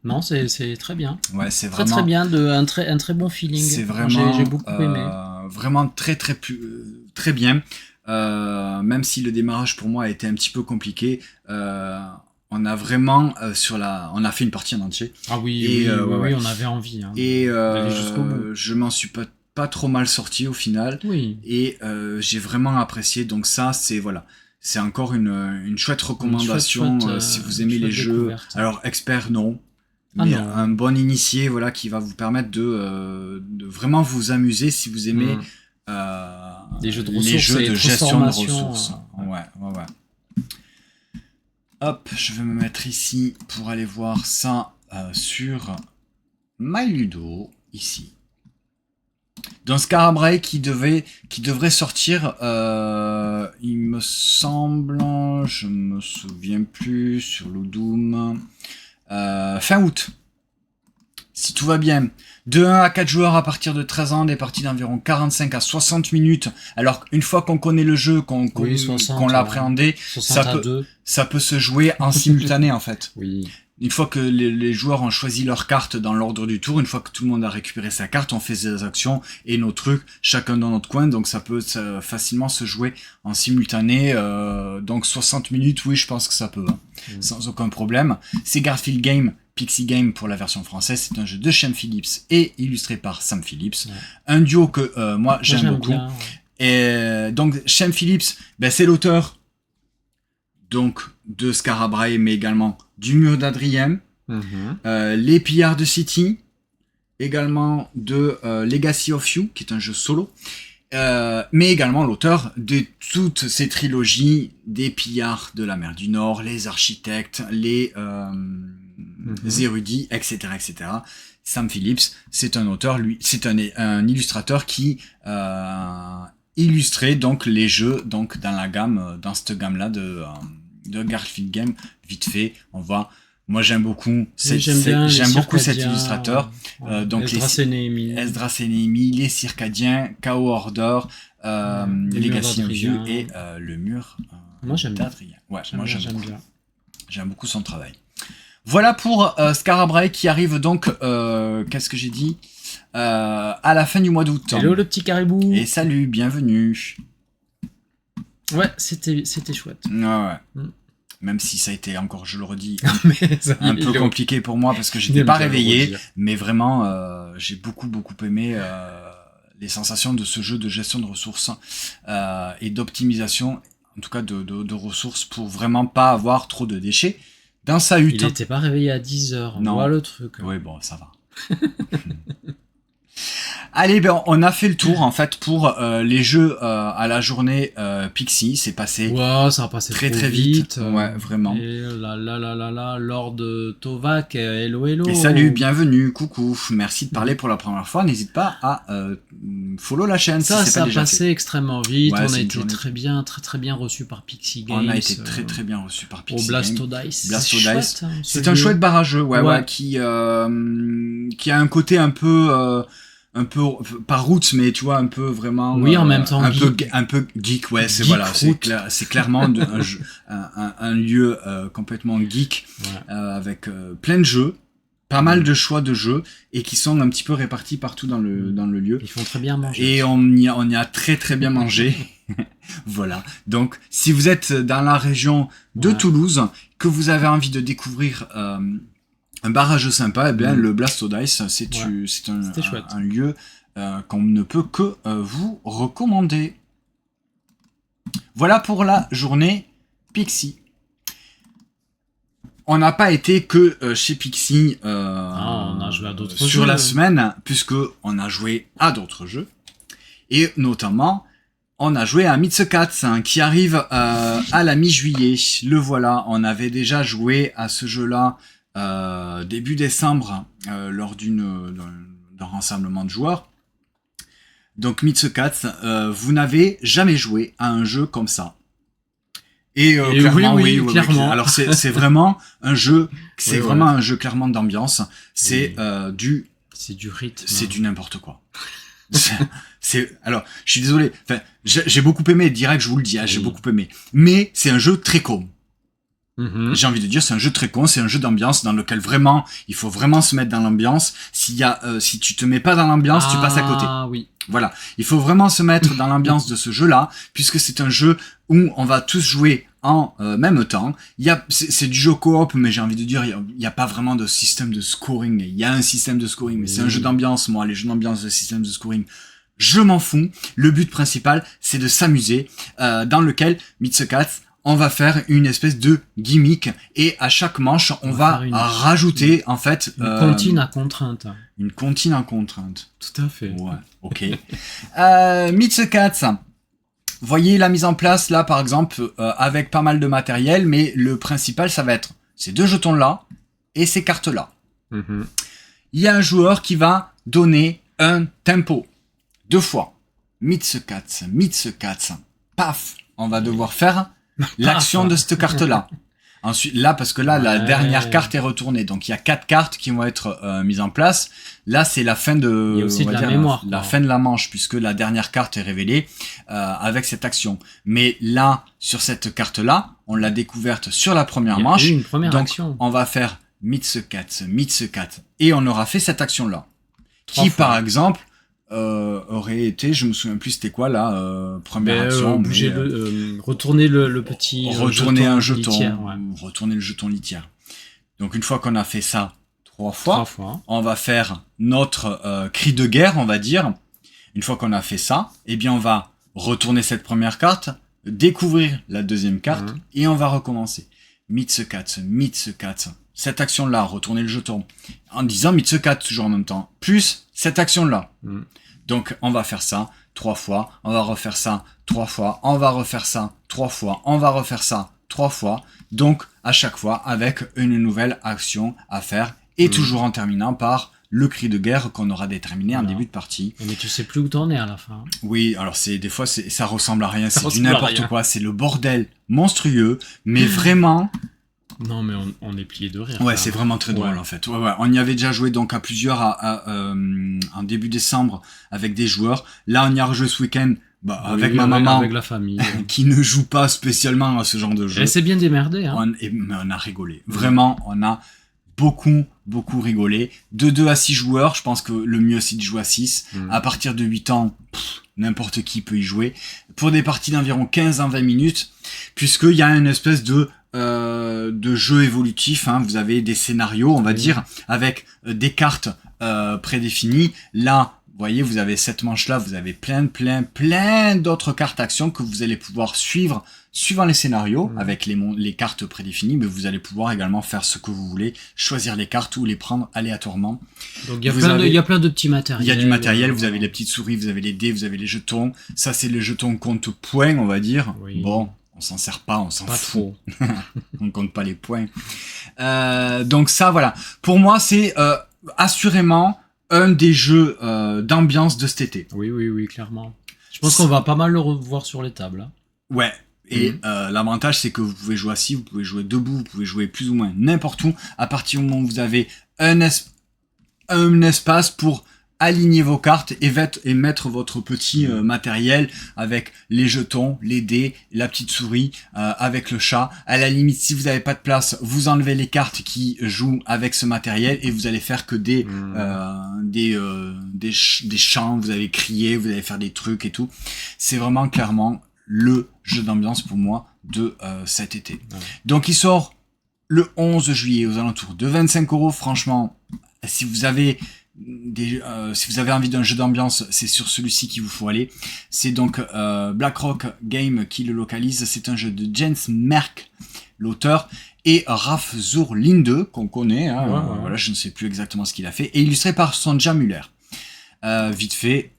Non, c'est très bien. Ouais, c'est vraiment très bien, un très bon feeling. C'est vraiment j'ai beaucoup aimé. Vraiment très bien. même si le démarrage pour moi a été un petit peu compliqué, on a vraiment on a fait une partie en entier. Ah oui, Et, oui, on avait envie. Hein, et d'aller jusqu'au bout. je m'en suis pas trop mal sorti au final. Oui. Et j'ai vraiment apprécié. Donc ça, c'est encore une chouette recommandation chouette, si vous aimez les jeux. découverte. Alors expert non, Ah mais non. un bon initié, voilà, qui va vous permettre de vraiment vous amuser si vous aimez Des jeux de les ressources jeux et de gestion de transformation, ressources. Ouais. Hop, je vais me mettre ici pour aller voir ça sur MyLudo, ici. Dans Scarabray qui devrait sortir, il me semble, je me souviens plus, sur Ludum, fin août. Si tout va bien. De 1 à 4 joueurs à partir de 13 ans, des parties d'environ 45 à 60 minutes. Alors, une fois qu'on connaît le jeu, qu'on l'a appréhendé, 60 à 2. ça peut se jouer en simultané, en fait. Oui. Une fois que les joueurs ont choisi leur carte dans l'ordre du tour, une fois que tout le monde a récupéré sa carte, on fait ses actions et nos trucs, chacun dans notre coin, donc ça peut facilement se jouer en simultané. Donc 60 minutes, oui, je pense que ça peut, sans aucun problème. C'est Garfield Game, Pixie Game pour la version française, c'est un jeu de Shem Phillips et illustré par Sam Phillips. Un duo que moi j'aime beaucoup. Bien. Et donc Shem Phillips, c'est l'auteur donc de Scarabray, mais également du Mur d'Adrien, les Pillards de City, également de Legacy of You, qui est un jeu solo, mais également l'auteur de toutes ces trilogies des Pillards de la mer du Nord, les architectes, les érudits, etc., etc. Sam Phillips, c'est un auteur, lui, c'est un illustrateur qui illustrait donc les jeux donc dans cette gamme-là de Garfield Game. Vite fait, moi j'aime beaucoup j'aime beaucoup cet illustrateur, donc Esdras et Néhémie, les Circadiens, Chaos Order, Legacy of You et le Mur d'Adrien. Moi j'aime bien. J'aime beaucoup son travail. Voilà pour Scarabray qui arrive donc qu'est-ce que j'ai dit, à la fin du mois d'août. Hello le petit caribou. Et salut, bienvenue. Ouais, c'était chouette. Ouais. Même si ça a été encore, je le redis, un peu compliqué pour moi parce que j'étais pas réveillé, mais vraiment j'ai beaucoup aimé les sensations de ce jeu de gestion de ressources et d'optimisation, en tout cas de ressources, pour vraiment pas avoir trop de déchets dans sa hutte. Il était pas réveillé à 10h, non. Voilà le truc. Oui, bon, ça va. Allez, on a fait le tour en fait pour les jeux à la journée Pixie. C'est passé. Ouais, ça a passé très vite. Ouais, vraiment. Et Lord Tovac, hello. Et salut, bienvenue, coucou. Merci de parler pour la première fois. N'hésite pas à follow la chaîne. Ça a passé extrêmement vite. Ouais, on a été très bien reçu par Pixie Games. On a été très bien reçu par Pixie Games. Au Blastodice. Blastodice. C'est un chouette barrageux, ouais, qui a un côté un peu par roots, mais tu vois, un peu vraiment en même temps un peu geek, ouais, c'est clairement un lieu complètement geek, avec plein de jeux, pas mal de choix de jeux, et qui sont un petit peu répartis partout dans le lieu. Ils font très bien manger. Et on y a très bien mangé. Voilà. Donc si vous êtes dans la région de Toulouse, que vous avez envie de découvrir un barrage sympa, le Blastodice, c'est un lieu qu'on ne peut que vous recommander. Voilà pour la journée Pixie. On n'a pas été que chez Pixie on a joué à d'autres sur jeux, la semaine, puisque on a joué à d'autres jeux. Et notamment, on a joué à Mitsukats, qui arrive à la mi-juillet. Le voilà, on avait déjà joué à ce jeu-là début décembre lors d'un rassemblement de joueurs. Donc Mitsukats, vous n'avez jamais joué à un jeu comme ça. Et clairement, oui, clairement. Alors c'est vraiment un jeu, un jeu clairement d'ambiance. C'est du rythme. C'est du n'importe quoi. Alors, je suis désolé. Enfin, j'ai beaucoup aimé. Direct, je vous le dis, j'ai beaucoup aimé. Mais c'est un jeu très con. J'ai envie de dire, c'est un jeu très con, c'est un jeu d'ambiance dans lequel vraiment, il faut vraiment se mettre dans l'ambiance. Si tu te mets pas dans l'ambiance, tu passes à côté. Ah oui. Voilà, il faut vraiment se mettre dans l'ambiance de ce jeu-là, puisque c'est un jeu où on va tous jouer en même temps. C'est du jeu coop, mais j'ai envie de dire, il y a pas vraiment de système de scoring. Il y a un système de scoring, mais c'est un jeu d'ambiance. Moi, les jeux d'ambiance, le système de scoring, je m'en fous. Le but principal, c'est de s'amuser, dans lequel Mitsukats, on va faire une espèce de gimmick et à chaque manche, on va rajouter en fait une comptine à contrainte. Une comptine à contrainte. Tout à fait. Ouais, ok. Mitsukats. Voyez la mise en place là par exemple avec pas mal de matériel, mais le principal ça va être ces 2 jetons là et ces cartes là. Il y a un joueur qui va donner un tempo 2 fois. Mitsukats, paf, on va devoir faire l'action de cette carte-là. Ensuite, là, parce que là, la dernière carte est retournée. Donc, il y a 4 cartes qui vont être mises en place. Là, c'est la fin de, il y a aussi de la mémoire, la fin de la manche, puisque la dernière carte est révélée avec cette action. Mais là, sur cette carte-là, on l'a découverte sur la première manche. Une première donc, action. on va faire Mitsukats, et on aura fait cette action-là. Qui, par exemple, aurait été, je me souviens plus c'était quoi là, première action. Retourner le petit retourner un jeton, litière, retourner le jeton litière. Donc une fois qu'on a fait ça 3 fois, on va faire notre cri de guerre, on va dire. Une fois qu'on a fait ça, eh bien on va retourner cette première carte, découvrir la deuxième carte et on va recommencer. Mitsukats. Cette action-là, retourner le jeton, en disant Mitsukats toujours en même temps, plus cette action-là. Donc, on va faire ça 3 fois, on va refaire ça 3 fois, on va refaire ça 3 fois, on va refaire ça 3 fois. Donc, à chaque fois, avec une nouvelle action à faire, et toujours en terminant par le cri de guerre qu'on aura déterminé en début de partie. Mais tu sais plus où t'en es à la fin. Oui, alors des fois, ça ressemble à rien, c'est du n'importe quoi, c'est le bordel monstrueux, mais vraiment... Non, mais on est plié de rire. Ouais, c'est vraiment très drôle en fait. Ouais. On y avait déjà joué donc à plusieurs en début décembre avec des joueurs. Là, on y a rejoué ce week-end avec ma maman, avec la famille, qui ne joue pas spécialement à ce genre de jeu. Elle s'est bien démerdée. Hein. Mais on a rigolé. Vraiment, on a beaucoup rigolé. De 2 à 6 joueurs, je pense que le mieux c'est de jouer à 6. À partir de 8 ans, n'importe qui peut y jouer. Pour des parties d'environ 15 à 20 minutes, puisqu'il y a une espèce de jeu évolutif, hein. Vous avez des scénarios, on va dire, avec des cartes prédéfinies. Là, vous voyez, vous avez cette manche-là, vous avez plein d'autres cartes actions que vous allez pouvoir suivre suivant les scénarios, avec les cartes prédéfinies, mais vous allez pouvoir également faire ce que vous voulez, choisir les cartes ou les prendre aléatoirement. Donc il y a plein de petits matériels. Il y a du matériel, vous avez les petites souris, vous avez les dés, vous avez les jetons. Ça, c'est les jetons compte points, on va dire. Oui. Bon, on s'en sert pas, on s'en fout. Trop. On compte pas les points. Donc ça, voilà. Pour moi, c'est assurément un des jeux d'ambiance de cet été. Oui, clairement. Je pense qu'on va pas mal le revoir sur les tables. Hein. Ouais. Et l'avantage, c'est que vous pouvez jouer assis, vous pouvez jouer debout, vous pouvez jouer plus ou moins n'importe où. À partir du moment où vous avez un espace pour aligner vos cartes et mettre votre petit matériel avec les jetons, les dés, la petite souris, avec le chat. À la limite, si vous n'avez pas de place, vous enlevez les cartes qui jouent avec ce matériel et vous allez faire que des chants, vous allez crier, vous allez faire des trucs et tout. C'est vraiment clairement le jeu d'ambiance pour moi de cet été. Donc il sort le 11 juillet aux alentours de 25 €. Franchement, si vous avez envie d'un jeu d'ambiance, c'est sur celui-ci qu'il vous faut aller. C'est donc BlackRock Game qui le localise. C'est un jeu de Jens Merck, l'auteur, et Ralf zur Linde, qu'on connaît. Hein, voilà, je ne sais plus exactement ce qu'il a fait. Et illustré par Sonja Müller. Vite fait.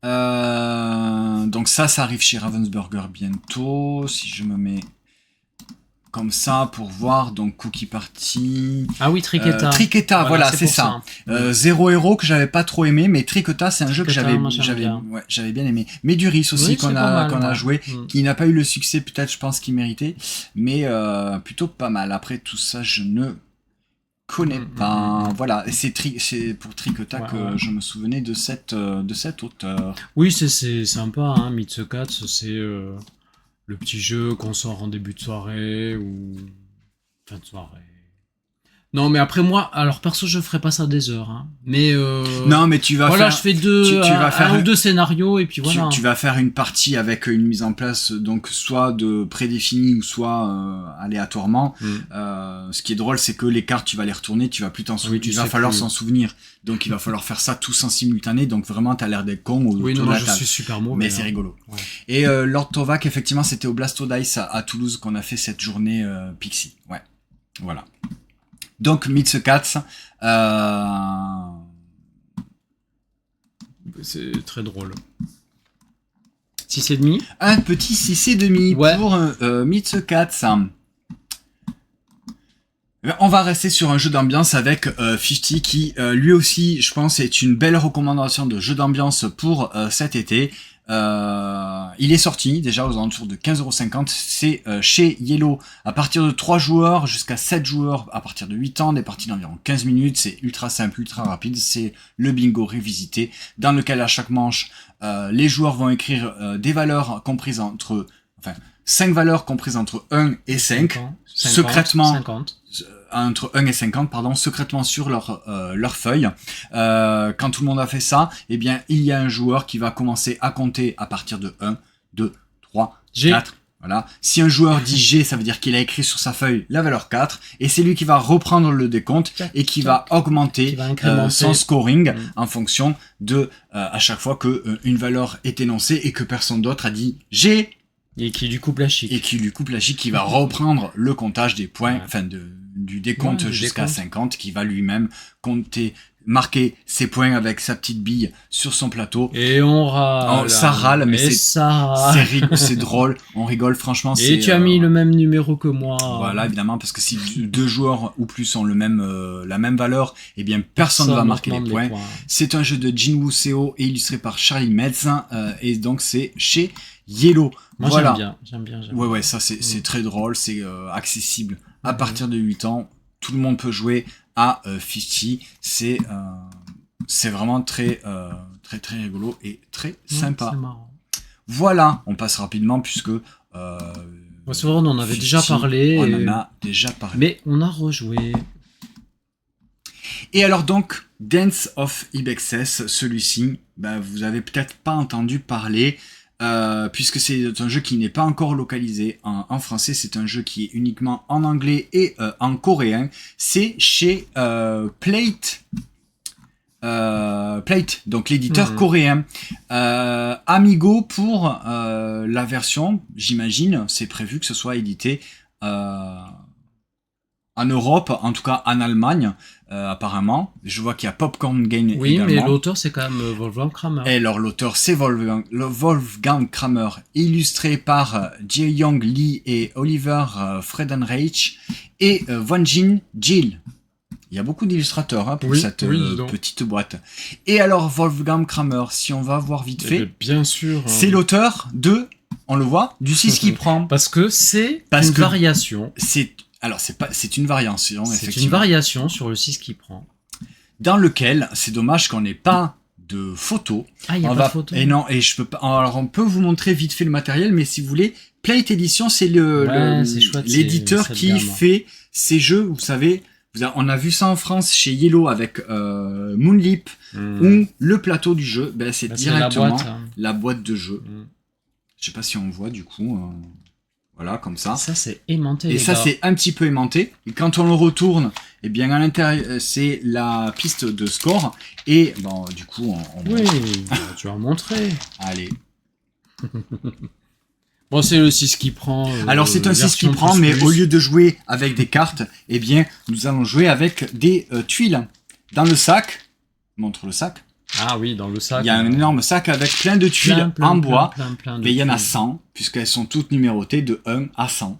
Donc ça arrive chez Ravensburger bientôt. Si je me mets comme ça pour voir, donc Cookie Party. Ah oui, Triqueta. Triqueta, voilà, c'est ça. 0 Hero que j'avais pas trop aimé, mais Triqueta, c'est un jeu que j'avais bien aimé. Meduris aussi, qu'on a joué, qui n'a pas eu le succès peut-être, je pense, qu'il méritait, mais plutôt pas mal. Après tout ça, je ne connais pas. Voilà, c'est pour Triqueta que je me souvenais de cet auteur. Oui, c'est sympa, hein. Mitsukats, c'est le petit jeu qu'on sort en début de soirée ou fin de soirée. Non, mais après moi, alors perso, je ferai pas ça des heures, hein. Mais Non, mais tu vas voilà, faire... je fais un ou deux scénarios et puis voilà. Tu vas faire une partie avec une mise en place, donc soit de prédéfinie ou soit aléatoirement. Ce qui est drôle, c'est que les cartes, tu vas les retourner, tu vas plus t'en souvenir. Il va falloir s'en souvenir. Donc il va falloir faire ça tous en simultané. Donc vraiment, t'as l'air d'être con autour de la table. Je suis super mauvais. Mais c'est rigolo. Ouais. Et Lord Tovak, effectivement, c'était au Blasto Dice à Toulouse qu'on a fait cette journée Pixie. Ouais. Voilà. Donc, Meet the Cats. C'est très drôle. 6,5 ? Un petit 6,5 pour Meet the Cats. On va rester sur un jeu d'ambiance avec 50 qui, lui aussi, je pense, est une belle recommandation de jeu d'ambiance pour cet été. Il est sorti déjà aux alentours de 15,50€. C'est chez Yellow à partir de 3 joueurs jusqu'à 7 joueurs à partir de 8 ans, des parties d'environ 15 minutes. C'est ultra simple, ultra rapide. C'est le bingo révisité dans lequel à chaque manche, les joueurs vont écrire des valeurs comprises entre... Enfin, 5 valeurs comprises entre 1 et 5. 50, secrètement... 50. Entre 1 et 50, pardon, secrètement sur leur feuille. Quand tout le monde a fait ça, eh bien, il y a un joueur qui va commencer à compter à partir de 1, 2, 3, G. 4. Voilà. Si un joueur dit G, ça veut dire qu'il a écrit sur sa feuille la valeur 4, et c'est lui qui va reprendre le décompte et qui va augmenter son scoring en fonction de à chaque fois que une valeur est énoncée et que personne d'autre a dit G. Et qui lui coupe la chic. Et qui lui coupe la chic, qui va reprendre le comptage des points, enfin du décompte jusqu'à 50, qui va lui-même compter, marquer ses points avec sa petite bille sur son plateau. Et on râle. Ça râle, mais c'est drôle, on rigole, franchement. Et tu as mis le même numéro que moi. Voilà, évidemment, parce que si 2 joueurs ou plus ont la même valeur, eh bien, personne ne va marquer les points. C'est un jeu de Jinwoo Seo et illustré par Charlie Metz, et donc c'est chez Yellow. Moi, voilà. J'aime bien. Ouais, ça c'est très drôle, c'est accessible à partir de 8 ans. Tout le monde peut jouer à 50. C'est vraiment très rigolo et très sympa. C'est marrant. Voilà, on passe rapidement puisque... c'est vrai, on en avait déjà parlé. On en a déjà parlé. Mais on a rejoué. Et alors donc, Dance of Ibexes, celui-ci, vous avez peut-être pas entendu parler... puisque c'est un jeu qui n'est pas encore localisé en français, c'est un jeu qui est uniquement en anglais et en coréen. C'est chez Plate, donc l'éditeur coréen. Amigo pour la version, j'imagine, c'est prévu que ce soit édité en Europe, en tout cas en Allemagne, apparemment. Je vois qu'il y a Popcorn Game également. Oui, mais l'auteur, c'est quand même Wolfgang Kramer. Et alors, l'auteur, c'est Wolfgang Kramer, illustré par Jae-Young Lee et Oliver Friedenreich, et Wonjin Jill. Il y a beaucoup d'illustrateurs pour cette petite boîte. Et alors, Wolfgang Kramer, si on va voir vite fait, bien sûr, c'est l'auteur de, on le voit, du 6 qui prend. Parce que c'est une variation. C'est une variation, effectivement. C'est une variation sur le 6 qui prend. Dans lequel, c'est dommage qu'on n'ait pas de photos. Ah, il n'y a pas de photos. Et non, et je peux pas. Alors, on peut vous montrer vite fait le matériel, mais si vous voulez, Plate Edition, c'est l'éditeur qui fait ces jeux. Vous savez, on a vu ça en France chez Yellow avec Moonleap, où le plateau du jeu, c'est directement la boîte de jeu. Je sais pas si on voit du coup. Voilà, comme ça. Ça, c'est aimanté. Et ça, c'est un petit peu aimanté. Et quand on le retourne, eh bien, à l'intérieur, c'est la piste de score. Et, du coup, oui, tu vas montrer. Allez. Bon, c'est le 6 qui prend. Alors, c'est un 6 qui prend, mais au lieu de jouer avec des cartes, eh bien, nous allons jouer avec des tuiles. Dans le sac, montre le sac. Ah oui, dans le sac. Il y a un énorme sac avec plein de tuiles en bois. Mais il y en a tuiles. 100, puisqu'elles sont toutes numérotées de 1 à 100.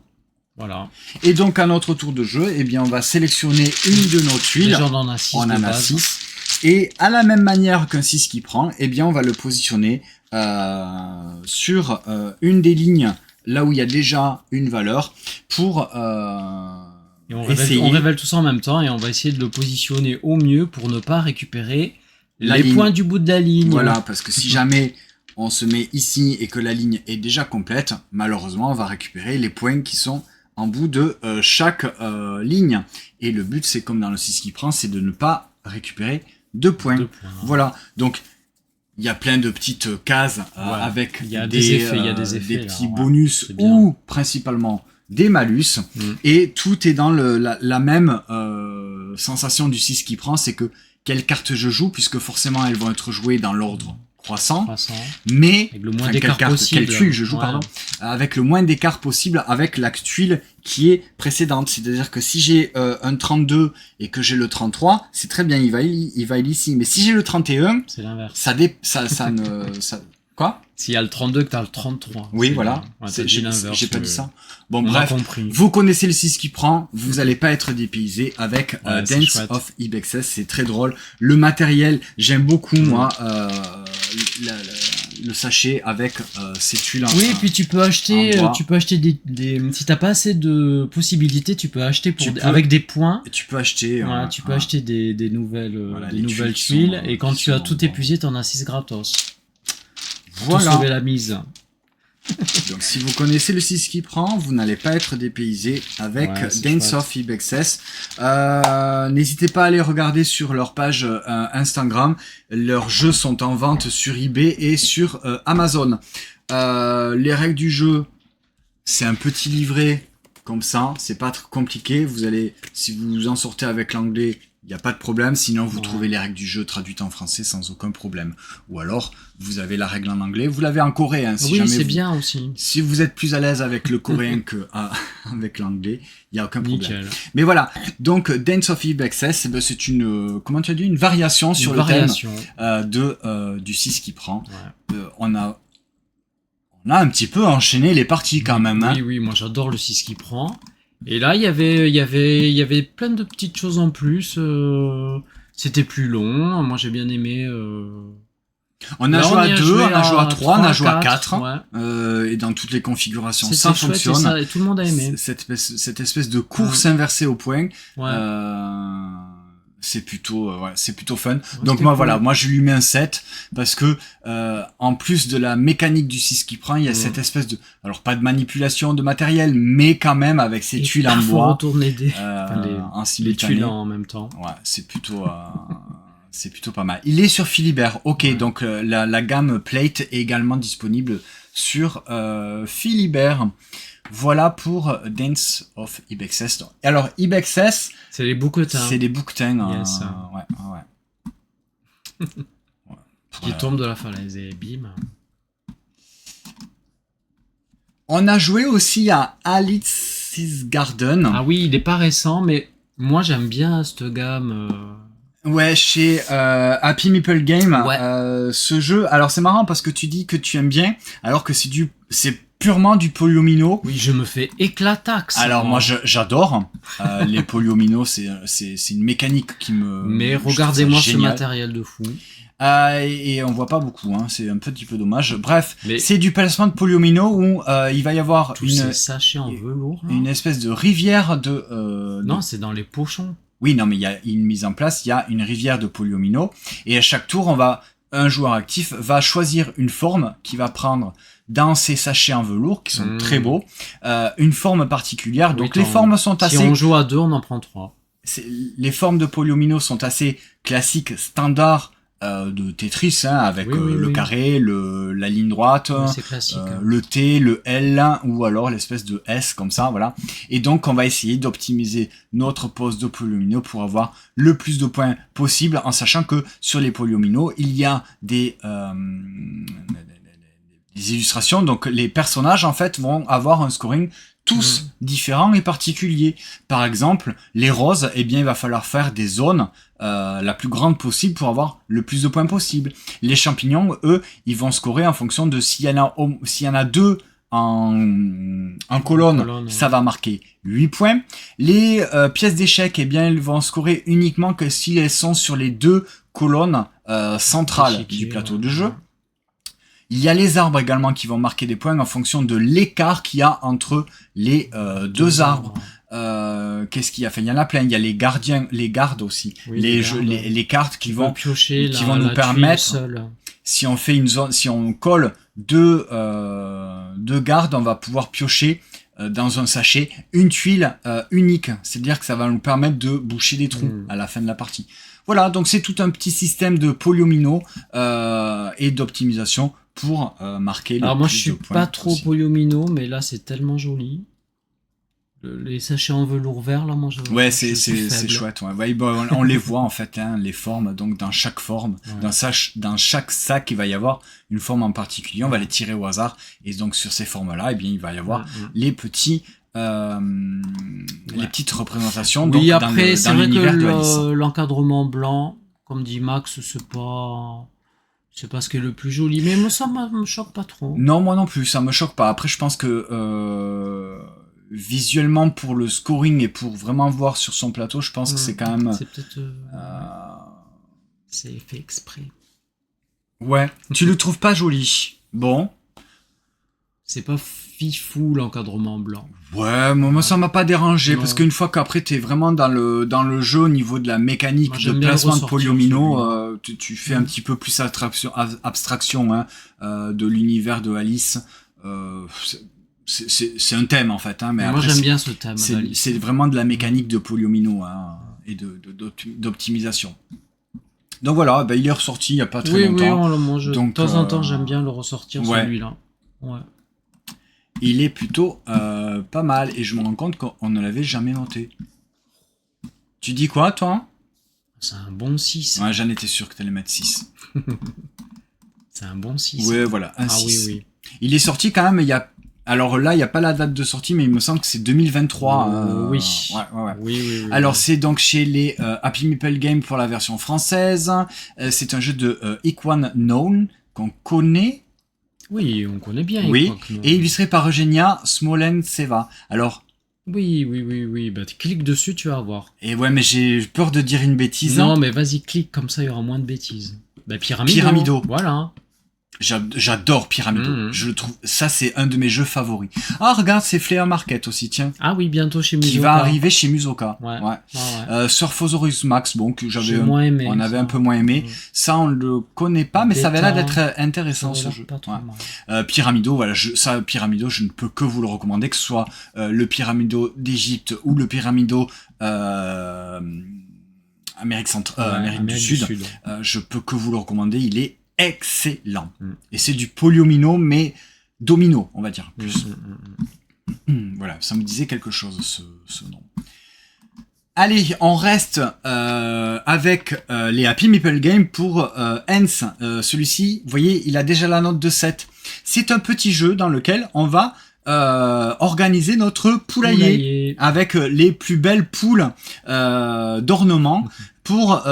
Voilà. Et donc, à notre tour de jeu, eh bien, on va sélectionner une de nos tuiles. Déjà, on en a 6. On en a 6. Et à la même manière qu'un 6 qui prend, eh bien, on va le positionner sur une des lignes, là où il y a déjà une valeur, pour et on révèle tout ça en même temps, et on va essayer de le positionner au mieux pour ne pas récupérer les points du bout de la ligne. Voilà, parce que si jamais on se met ici et que la ligne est déjà complète, malheureusement, on va récupérer les points qui sont en bout de chaque ligne. Et le but, c'est comme dans le 6 qui prend, c'est de ne pas récupérer 2 points. 2 points. Voilà, donc il y a plein de petites cases avec des petits bonus ou principalement des malus. Et tout est dans la même sensation du 6 qui prend, c'est que quelles cartes je joue, puisque forcément elles vont être jouées dans l'ordre croissant, mais avec le moins d'écart possible. Quelle tuile je joue, pardon, avec le moins d'écart possible avec la tuile qui est précédente. C'est-à-dire que si j'ai un 32 et que j'ai le 33, c'est très bien, il va aller ici. Mais si j'ai le 31, c'est l'inverse. Ça quoi? S'il y a le 32 que t'as le 33. Oui, voilà. J'ai pas dit ça. Bon, bref, vous connaissez le 6 qui prend, vous allez pas être dépaysé avec Dance of Ibexes, c'est très drôle. Le matériel, j'aime beaucoup, moi, le sachet avec ces tuiles. Oui, et puis tu peux acheter des si t'as pas assez de possibilités, tu peux acheter avec des points. Tu peux acheter. Tu peux acheter des nouvelles tuiles, et quand tu as tout épuisé, t'en as 6 gratos. Voilà. Pour sauver la mise. Donc si vous connaissez le 6 qui prend, vous n'allez pas être dépaysé avec Dance of Ibexes. N'hésitez pas à aller regarder sur leur page Instagram. Leurs jeux sont en vente sur eBay et sur Amazon. Les règles du jeu, c'est un petit livret comme ça, c'est pas très compliqué. Si vous en sortez avec l'anglais, il n'y a pas de problème, sinon vous trouvez les règles du jeu traduites en français sans aucun problème. Ou alors, vous avez la règle en anglais, vous l'avez en coréen. C'est bien aussi. Si vous êtes plus à l'aise avec le coréen qu'avec l'anglais, il n'y a aucun problème. Nickel. Mais voilà, donc Dance of Ibexes, c'est une, comment tu as dit, une variation sur le thème du 6 qui prend. Ouais. On a un petit peu enchaîné les parties quand même. Oui, moi j'adore le 6 qui prend. Et là, il y avait plein de petites choses en plus. C'était plus long. Moi, j'ai bien aimé. On a joué à 2, on a joué à 3, on a joué à 4. Et dans toutes les configurations, ça fonctionne. Et tout le monde a aimé. Cette espèce de course inversée au point. C'est plutôt fun. Donc moi cool. Moi je lui mets un 7 parce que en plus de la mécanique du 6 qui prend, il y a cette espèce de, alors pas de manipulation de matériel, mais quand même avec ces tuiles en bois, retourner les tuiles en même temps. Ouais, c'est plutôt pas mal. Il est sur Philibert. OK, donc la gamme Plate est également disponible sur Philibert. Voilà pour Dance of Ibexes. Alors, Ibexes, c'est les bouquetins. C'est des bouquetins. Yes. Qui tombent de la falaise et bim. On a joué aussi à Alice's Garden. Ah oui, il est pas récent, mais moi j'aime bien cette gamme. Ouais, chez Happy Meeple Game. Ce jeu, alors c'est marrant parce que tu dis que tu aimes bien, alors que c'est purement du polyomino. Oui, je me fais éclatax. Alors moi j'adore les polyomino, c'est une mécanique qui me. Mais regardez-moi ce matériel de fou. Et on voit pas beaucoup, c'est un petit peu dommage. Bref, c'est du placement de polyomino où il va y avoir ces sachets en velours. Une espèce de rivière de. Non, c'est dans les pochons. Oui, non, mais il y a une mise en place, il y a une rivière de polyomino et à chaque tour, un joueur actif va choisir une forme qui va prendre dans ces sachets en velours qui sont très beaux, une forme particulière. Donc les formes sont assez. Si on joue à 2, on en prend 3. Les formes de polyomino sont assez classiques, standards de Tetris, avec le carré, la ligne droite, c'est classique, le T, le L ou alors l'espèce de S comme ça, voilà. Et donc on va essayer d'optimiser notre pose de polyomino pour avoir le plus de points possible, en sachant que sur les polyomino il y a des illustrations, donc les personnages en fait vont avoir un scoring tous différents et particuliers. Par exemple, les roses, il va falloir faire des zones la plus grande possible pour avoir le plus de points possible. Les champignons, eux, ils vont scorer en fonction de s'il y en a 2 en colonne, ça va marquer 8 points. Les pièces d'échecs, elles vont scorer uniquement que si elles sont sur les 2 colonnes centrales du plateau de jeu. Il y a les arbres également qui vont marquer des points en fonction de l'écart qu'il y a entre les 2 arbres. Qu'est-ce qu'il y a? Il y en a plein. Il y a les gardiens, les gardes aussi. Les cartes qui vont piocher nous permettre. si on fait une zone, si on colle deux gardes, on va pouvoir piocher dans un sachet une tuile unique. C'est-à-dire que ça va nous permettre de boucher des trous à la fin de la partie. Voilà, donc c'est tout un petit système de polyomino et d'optimisation pour marquer le Alors moi plus je suis de points pas trop possible. polyomino, mais là c'est tellement joli. Les sachets en velours vert là, moi je Ouais, je suis c'est faible. chouette. Ouais. Ouais, bon, on les voit en fait, hein, les formes. Donc dans chaque forme, Ouais. dans chaque sac, il va y avoir une forme en particulier. On va les tirer au hasard. Et donc sur ces formes-là, eh bien, il va y avoir les petits, les petites représentations. Oui, Donc après c'est dans vrai que l'univers de Alice. l'encadrement blanc, comme dit Max, c'est pas ce qui est le plus joli, mais moi ça me choque pas trop. Non, moi non plus, ça me choque pas. Après, je pense que visuellement, pour le scoring et pour vraiment voir sur son plateau, je pense que c'est quand même. C'est peut-être c'est fait exprès. Ouais, tu le trouves pas joli. Bon. C'est pas fifou l'encadrement blanc. Ouais, moi ça m'a pas dérangé Non. parce qu'une fois qu'après t'es vraiment dans le jeu au niveau de la mécanique Moi, de j'aime bien le placement de ressortir, polyomino, celui-là. tu fais un petit peu plus abstraction hein, de l'univers de Alice. C'est un thème en fait, hein, mais Moi après, j'aime bien ce thème. c'est d'Alice. c'est vraiment de la mécanique de polyomino hein, et d'optimisation. Donc voilà, ben, il est ressorti il y a pas très Oui, longtemps. moi de Donc, temps en temps j'aime bien le ressortir ouais. celui-là. Ouais. Il est plutôt pas mal et je me rends compte qu'on ne l'avait jamais noté. Tu dis quoi toi? C'est un bon 6. Ouais, j'en étais sûr que t'allais mettre 6. C'est un bon 6. Ouais, voilà, un Ah 6. oui. Il est sorti quand même, il y a... Alors là, il n'y a pas la date de sortie, mais il me semble que c'est 2023. Oui. Ouais. Oui. Alors c'est donc chez les Happy Meeple Games pour la version française. C'est un jeu de Equan Known qu'on connaît. Oui, on connaît bien. Oui, Equan Known. et illustré par Eugenia Smolentseva. Alors... Oui. Bah, tu cliques dessus, tu vas voir. Et ouais, mais j'ai peur de dire une bêtise. Non, mais vas-y, clique, comme ça il y aura moins de bêtises. Bah, Pyramido. Voilà. J'adore Pyramido. Mhm. Je le trouve, ça c'est un de mes jeux favoris. Ah regarde, c'est Flea Market aussi, tiens, Ah oui, bientôt chez Musoka. qui va arriver chez Musoka. Ouais. Surfosaurus Max, bon que J'ai moins aimé. on avait ça. un peu moins aimé. Ça on le connaît pas, mais ça avait l'air Bêta, d'être intéressant Ça ce avait l'air jeu. pas trop Ouais. mal. Pyramido, voilà, Pyramido, je ne peux que vous le recommander, que ce soit le Pyramido d'Égypte ou le Pyramido Amérique centrale, Amérique du Sud. Je peux que vous le recommander, il est excellent. Et c'est du polyomino, mais domino, on va dire, plus. Voilà, ça me disait quelque chose, ce nom. Allez, on reste avec les Happy Meeple Games pour Hens. Celui-ci, vous voyez, il a déjà la note de 7. C'est un petit jeu dans lequel on va organiser notre poulailler. Avec les plus belles poules d'ornement pour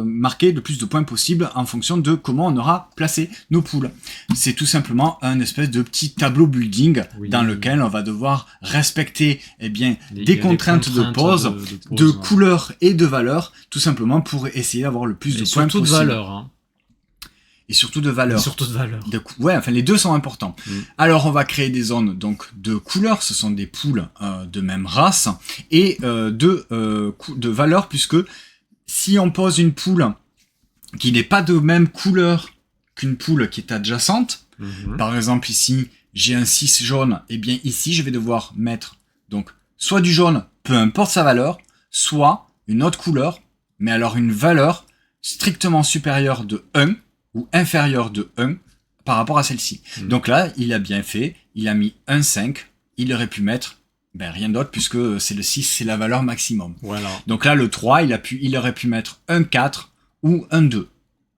marquer le plus de points possible en fonction de comment on aura placé nos poules. C'est tout simplement un espèce de petit tableau building dans lequel on va devoir respecter des contraintes de pose, de couleurs et de valeurs, tout simplement pour essayer d'avoir le plus de points possible. De valeur, hein. Et surtout de valeur. Ouais, enfin les deux sont importants. Alors on va créer des zones donc de couleurs, ce sont des poules de même race et de valeur, puisque si on pose une poule qui n'est pas de même couleur qu'une poule qui est adjacente, par exemple ici j'ai un 6 jaune, et bien ici je vais devoir mettre donc soit du jaune, peu importe sa valeur, soit une autre couleur, mais alors une valeur strictement supérieure de 1 ou inférieure de 1 par rapport à celle-ci. Donc là, il a bien fait, il a mis un 5, il aurait pu mettre rien d'autre puisque c'est le 6, c'est la valeur maximum. Voilà. Donc là, le 3, il aurait pu mettre un 4 ou un 2,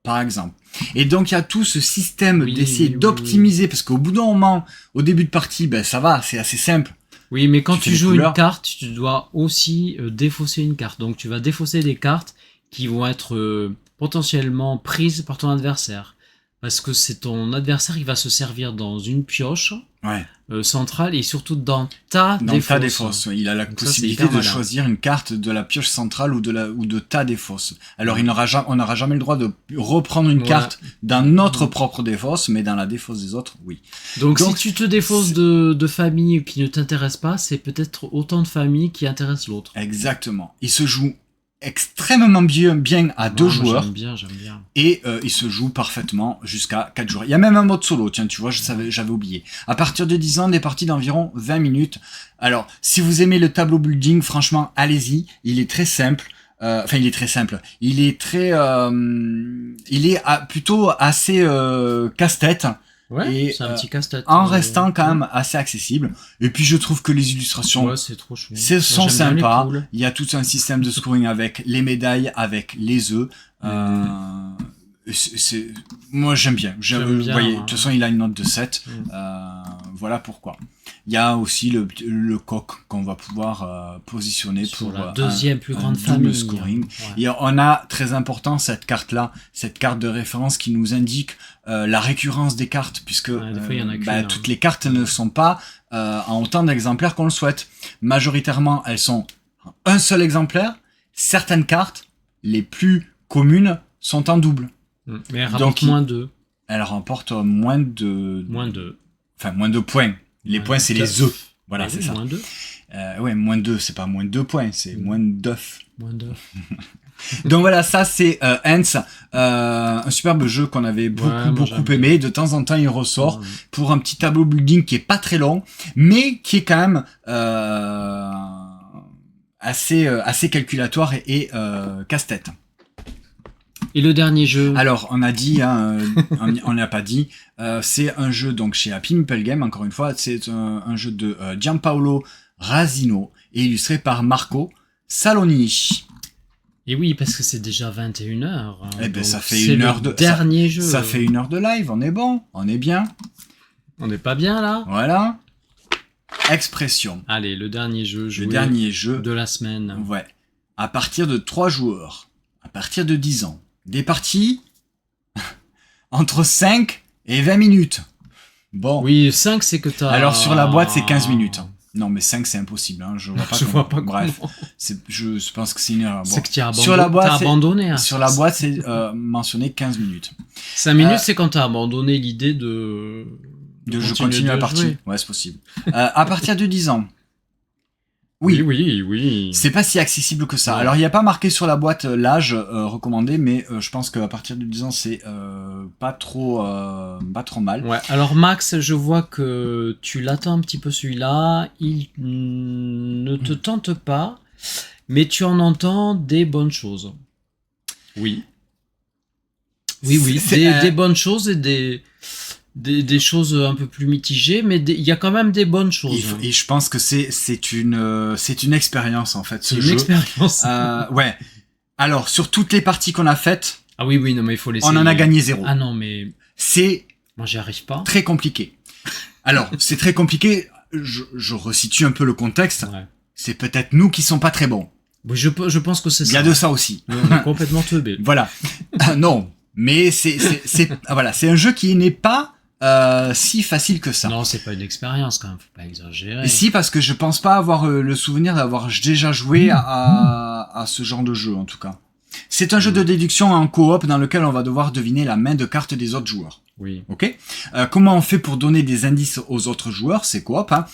par exemple. Et donc il y a tout ce système d'essayer d'optimiser, parce qu'au bout d'un moment, au début de partie, ça va, c'est assez simple. Oui, mais quand tu joues une carte, tu dois aussi défausser une carte. Donc tu vas défausser des cartes qui vont être potentiellement prises par ton adversaire. Parce que c'est ton adversaire qui va se servir dans une pioche centrale et surtout dans ta défausse. Il a la possibilité de choisir une carte de la pioche centrale ou de ta défausse. Alors on n'aura jamais le droit de reprendre une carte dans notre propre défausse, mais dans la défausse des autres, oui. Donc si tu te défausses de familles qui ne t'intéressent pas, c'est peut-être autant de familles qui intéressent l'autre. Exactement. Il se joue extrêmement bien à 2 moi, joueurs. J'aime bien. Et il se joue parfaitement jusqu'à 4 joueurs. Il y a même un mode solo, tiens, tu vois, j'avais oublié. À partir de 10 ans, des parties d'environ 20 minutes. Alors, si vous aimez le tableau building, franchement, allez-y. Il est très simple. Enfin, il est très simple. Il est plutôt assez casse-tête. Ouais, Et c'est un petit casse-tête. en restant quand même assez accessible. Et puis je trouve que les illustrations Ouais, c'est trop chou. sont Moi, j'aime bien les sympas. poules. Il y a tout un système de scoring avec les médailles, avec les œufs. Moi j'aime bien. J'aime bien, Vous voyez, de hein. toute façon il a une note de 7. Voilà pourquoi. Il y a aussi le coq qu'on va pouvoir positionner Sur pour la deuxième plus grande double famille. scoring. Ouais. Et on a très important cette carte-là, cette carte de référence qui nous indique la récurrence des cartes, puisque Ouais, des fois, il y en a qu'une, hein. toutes les cartes ne sont pas en autant d'exemplaires qu'on le souhaite. Majoritairement, elles sont en un seul exemplaire. Certaines cartes, les plus communes, sont en double. Mais elle rapporte Donc, moins 2. Elles remportent moins de points. Les Ouais. points, c'est les œufs. Voilà, c'est ça. Moins 2. Ouais, moins 2, c'est pas moins 2 points, c'est moins d'œufs. Moins 2. Donc voilà, ça c'est Ants, un superbe jeu qu'on avait beaucoup aimé. De temps en temps, il ressort pour un petit tableau building qui est pas très long, mais qui est quand même assez calculatoire et casse-tête. Et le dernier jeu? Alors, on a dit, on l'a pas dit, c'est un jeu donc chez Happy Meeple Game, encore une fois, c'est un jeu de Gianpaolo Rasino et illustré par Marco Saloni. Et oui, parce que c'est déjà 21h. Eh ben, ça fait une heure de dernier jeu. Ça fait 1 heure de live, on est bon, on est bien. On n'est pas bien là? Voilà. Expression. Allez, le dernier jeu. Le dernier jeu de la semaine. Ouais. À partir de 3 joueurs, à partir de 10 ans, des parties entre 5 et 20 minutes. Bon. Oui, 5 c'est que t'as... Alors sur la boîte, c'est 15 minutes. Non, mais 5 c'est impossible, hein. Je vois pas. Je vois pas Bref, comment. je pense que c'est une erreur. Bon. C'est que tu as abandonné. Sur la boîte, abandonné. Hein, sur la boîte, c'est mentionné 15 minutes. 5 minutes, c'est quand t'as abandonné l'idée de je continue la partie. Jouer. Ouais, c'est possible. À partir de 10 ans. Oui. C'est pas si accessible que ça. Ouais. Alors, il n'y a pas marqué sur la boîte l'âge recommandé, mais je pense qu'à partir de 10 ans, c'est pas trop mal. Ouais. Alors, Max, je vois que tu l'attends un petit peu celui-là. Il ne te tente pas, mais tu en entends des bonnes choses. Oui. Oui. Des bonnes choses et des choses un peu plus mitigées, mais il y a quand même des bonnes choses. Et je pense que c'est une expérience en fait. C'est une expérience. Ouais. Alors sur toutes les parties qu'on a faites, ah oui, non mais il faut l'essayer. On en a gagné 0. Ah non mais c'est moi j'y arrive pas. Très compliqué. Alors c'est très compliqué. Je resitue un peu le contexte. Ouais. C'est peut-être nous qui sont pas très bons. Je pense que c'est ça. Il y a de ça aussi. On est complètement teubés. Voilà. Non, mais voilà, c'est un jeu qui n'est pas si facile que ça. Non, c'est pas une expérience quand même, faut pas exagérer. Et si, parce que je pense pas avoir le souvenir d'avoir déjà joué à ce genre de jeu, en tout cas. C'est un jeu de déduction en coop dans lequel on va devoir deviner la main de carte des autres joueurs. Oui. Ok. Comment on fait pour donner des indices aux autres joueurs? C'est coop, hein.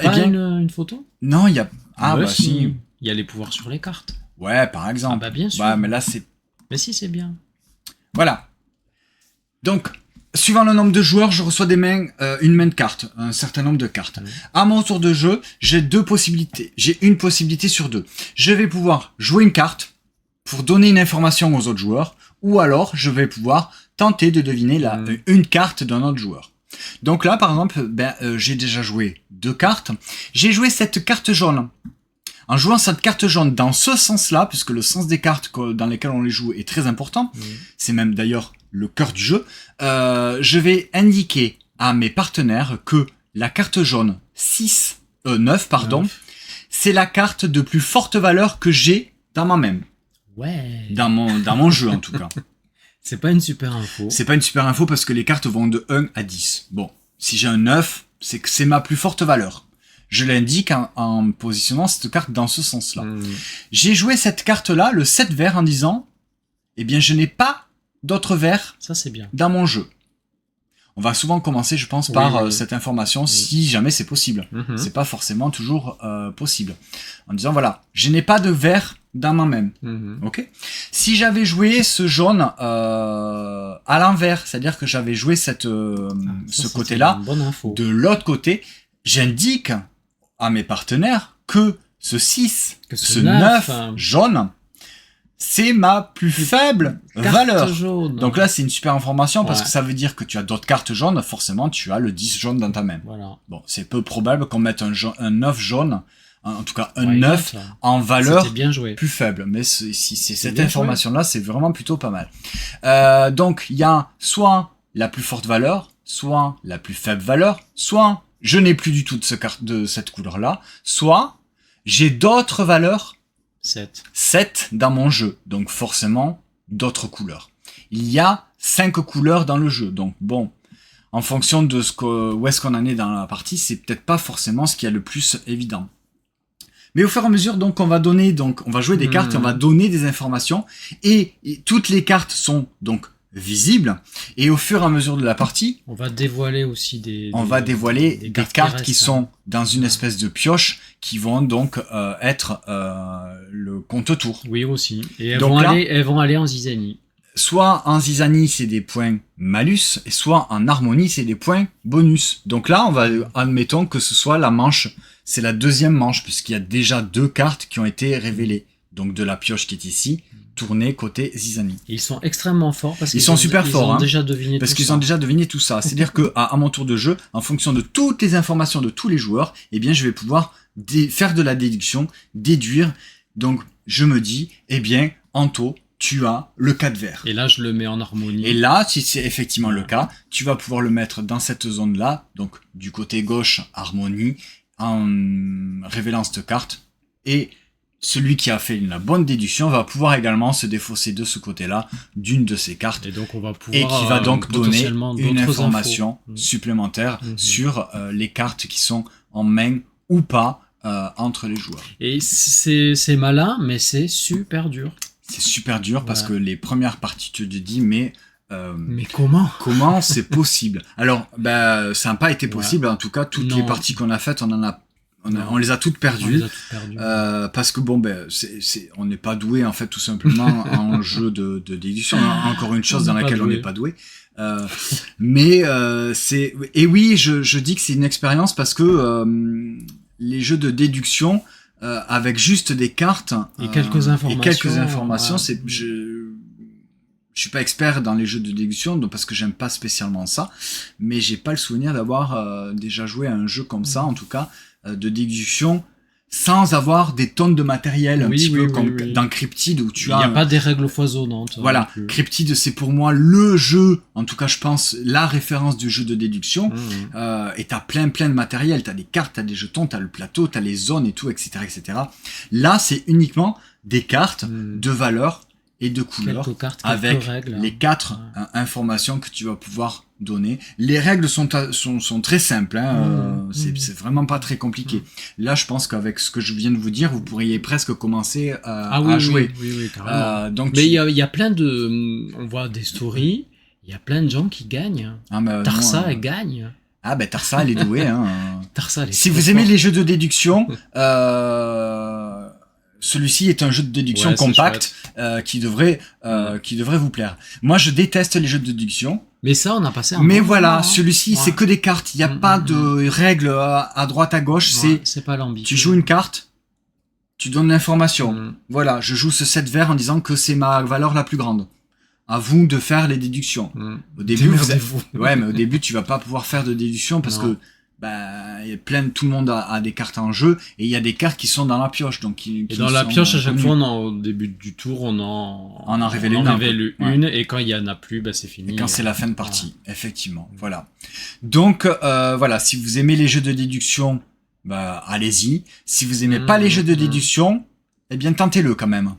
Eh bien, une photo? Non, il y a... Ah ouais, si. Il y a les pouvoirs sur les cartes. Ouais, par exemple. Ah bah bien sûr. Bah, mais là, c'est... Mais si, c'est bien. Voilà. Donc, suivant le nombre de joueurs, je reçois une main de cartes, un certain nombre de cartes. À mon tour de jeu, j'ai 2 possibilités. J'ai une possibilité sur 2. Je vais pouvoir jouer une carte pour donner une information aux autres joueurs, ou alors je vais pouvoir tenter de deviner une carte d'un autre joueur. Donc là, par exemple, j'ai déjà joué 2 cartes. J'ai joué cette carte jaune. En jouant cette carte jaune dans ce sens-là, puisque le sens des cartes dans lesquelles on les joue est très important, c'est même d'ailleurs le cœur du jeu, je vais indiquer à mes partenaires que la carte jaune 9, c'est la carte de plus forte valeur que j'ai dans ma main. Ouais. Dans mon jeu, en tout cas. C'est pas une super info. C'est pas une super info parce que les cartes vont de 1 à 10. Bon, si j'ai un 9, c'est que c'est ma plus forte valeur. Je l'indique en positionnant cette carte dans ce sens-là. J'ai joué cette carte-là, le 7 vert, en disant, eh bien, je n'ai pas d'autres verts ça, c'est bien. Dans mon jeu. On va souvent commencer, je pense, par cette information, si jamais c'est possible. C'est pas forcément toujours possible. En disant, voilà, je n'ai pas de vert dans ma main. Ok. Si j'avais joué ce jaune à l'envers, c'est-à-dire que j'avais joué ce côté-là, de l'autre côté, j'indique à mes partenaires que ce 6, ce 9 jaune, c'est ma plus faible valeur. Jaune. Donc là, c'est une super information parce que ça veut dire que tu as d'autres cartes jaunes, forcément, tu as le 10 jaune dans ta main. Voilà. Bon, c'est peu probable qu'on mette un 9 jaune, en tout cas un 9 en valeur plus faible. Mais si c'est cette information-là, c'est vraiment plutôt pas mal. Donc, il y a soit la plus forte valeur, soit la plus faible valeur, soit je n'ai plus du tout de cette couleur-là, soit j'ai d'autres valeurs 7 dans mon jeu, donc forcément d'autres couleurs. Il y a 5 couleurs dans le jeu, donc bon, en fonction de où est-ce qu'on en est dans la partie, c'est peut-être pas forcément ce qui est le plus évident. Mais au fur et à mesure, donc on va jouer des cartes, et on va donner des informations, et toutes les cartes sont donc visibles, et au fur et à mesure de la partie, on va dévoiler aussi des cartes qui sont dans une espèce de pioche, qui vont donc être le compte-tour. Oui, aussi. Et elles vont aller en zizanie. Soit en zizanie, c'est des points malus, et soit en harmonie, c'est des points bonus. Donc là, admettons que ce soit la manche, c'est la deuxième manche, puisqu'il y a déjà 2 cartes qui ont été révélées. Donc de la pioche qui est ici, tournée côté zizanie. Et ils sont extrêmement forts parce qu'ils sont super forts, ont déjà deviné parce qu'ils ont déjà deviné tout ça. C'est-à-dire que à mon tour de jeu, en fonction de toutes les informations de tous les joueurs, eh bien je vais pouvoir faire de la déduction, déduire. Donc je me dis, eh bien Anto, tu as le 4 vert. Et là je le mets en harmonie. Et là, si c'est effectivement le cas, tu vas pouvoir le mettre dans cette zone-là, donc du côté gauche harmonie, en révélant cette carte, et celui qui a fait la bonne déduction va pouvoir également se défausser de ce côté-là d'une de ces cartes, et donc on va pouvoir, et qui va donc donner une information supplémentaire sur les cartes qui sont en main ou pas entre les joueurs. Et c'est malin, mais c'est super dur. C'est super dur parce que les premières parties tu te dis mais comment c'est possible? Alors ça n'a pas été possible, en tout cas toutes les parties qu'on a faites on les a toutes perdues, parce que on n'est pas doué en fait tout simplement en jeu de déduction, encore une chose dans laquelle on n'est pas doué. Mais et oui, je dis que c'est une expérience parce que les jeux de déduction avec juste des cartes et quelques informations, je suis pas expert dans les jeux de déduction, donc parce que j'aime pas spécialement ça, mais j'ai pas le souvenir d'avoir déjà joué à un jeu comme ça, en tout cas de déduction, sans avoir des tonnes de matériel, comme dans Cryptid où tu as... Il n'y a pas des règles foisonnantes. Voilà, Cryptid c'est pour moi le jeu, en tout cas je pense, la référence du jeu de déduction, et t'as plein de matériel, t'as des cartes, t'as des jetons, t'as le plateau, t'as les zones et tout, etc. Là c'est uniquement des cartes de valeur et de couleurs, avec les 4 informations que tu vas pouvoir donner. Les règles sont très simples, c'est vraiment pas très compliqué. Là, je pense qu'avec ce que je viens de vous dire, vous pourriez presque commencer à jouer. Oui, carrément. Mais il y a plein de... On voit des stories, il y a plein de gens qui gagnent. Tarsa, elle gagne. Ah Tarsa, elle est douée. Tarsa, elle est si vous aimez les jeux de déduction... celui-ci est un jeu de déduction compact qui devrait vous plaire. Moi, je déteste les jeux de déduction. Mais ça, on a passé Mais voilà, celui-ci, c'est que des cartes. Il n'y a pas de règles à droite, à gauche. C'est pas l'ambition. Tu joues une carte, tu donnes l'information. Voilà, je joue ce 7 vert en disant que c'est ma valeur la plus grande. À vous de faire les déductions. Au début, mais au début, tu vas pas pouvoir faire de déduction parce que tout le monde a des cartes en jeu et il y a des cartes qui sont dans la pioche, donc la pioche à chaque fois au début du tour on en révèle une et quand il y en a plus c'est fini, et quand c'est la fin de partie, effectivement. Voilà, donc voilà, si vous aimez les jeux de déduction, allez-y. Si vous aimez pas les jeux de déduction, eh bien tentez-le quand même.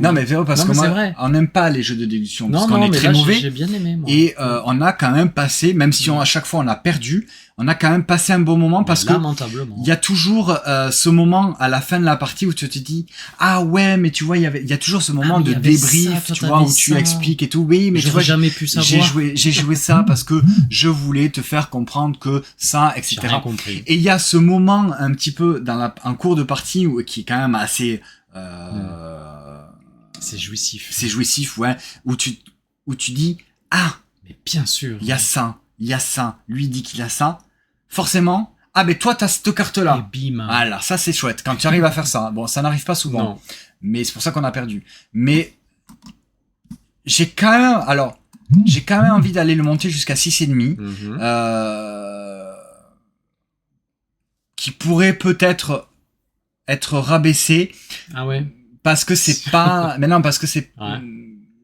Non mais parce que moi on n'aime pas les jeux de déduction parce qu'on est très mauvais. J'ai bien aimé, moi. Et on a quand même passé, même si à chaque fois on a perdu, on a quand même passé un bon moment parce que il y a toujours ce moment à la fin de la partie où tu te dis mais tu vois il y a toujours ce moment de débrief, tu vois, où tu expliques et tout. Oui, mais tu vois, jamais pu savoir. J'ai joué ça parce que je voulais te faire comprendre que ça, etc. J'ai rien compris. Et il y a ce moment un petit peu en cours de partie qui est quand même assez C'est jouissif. C'est jouissif, ouais, où tu dis, ah, Mais bien sûr. il y a ça, lui dit qu'il a ça, forcément, ah ben toi t'as cette carte-là. Et bim. Voilà, ça c'est chouette, quand tu arrives à faire ça. Bon, ça n'arrive pas souvent, Non. mais c'est pour ça qu'on a perdu. Mais j'ai quand même envie d'aller le monter jusqu'à 6,5. Qui pourrait peut-être être rabaissé Ah ouais. parce que c'est pas... Mais non, parce que c'est... Ouais.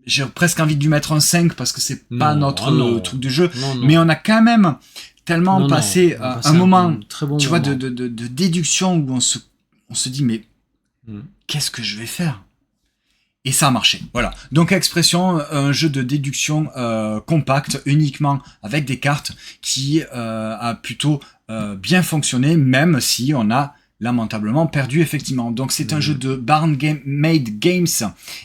J'ai presque envie de lui mettre un 5 parce que c'est pas Non, notre non. truc de jeu. Non, non. Mais on a quand même tellement Non, passé on a passé un moment, très bon tu vois, moment. de déduction où on se dit, mais Mm. qu'est-ce que je vais faire? Et ça a marché. Voilà. Donc Expression, un jeu de déduction compact, uniquement avec des cartes, qui a plutôt bien fonctionné, même si on a lamentablement perdu effectivement. Donc c'est un jeu de Barn Made Games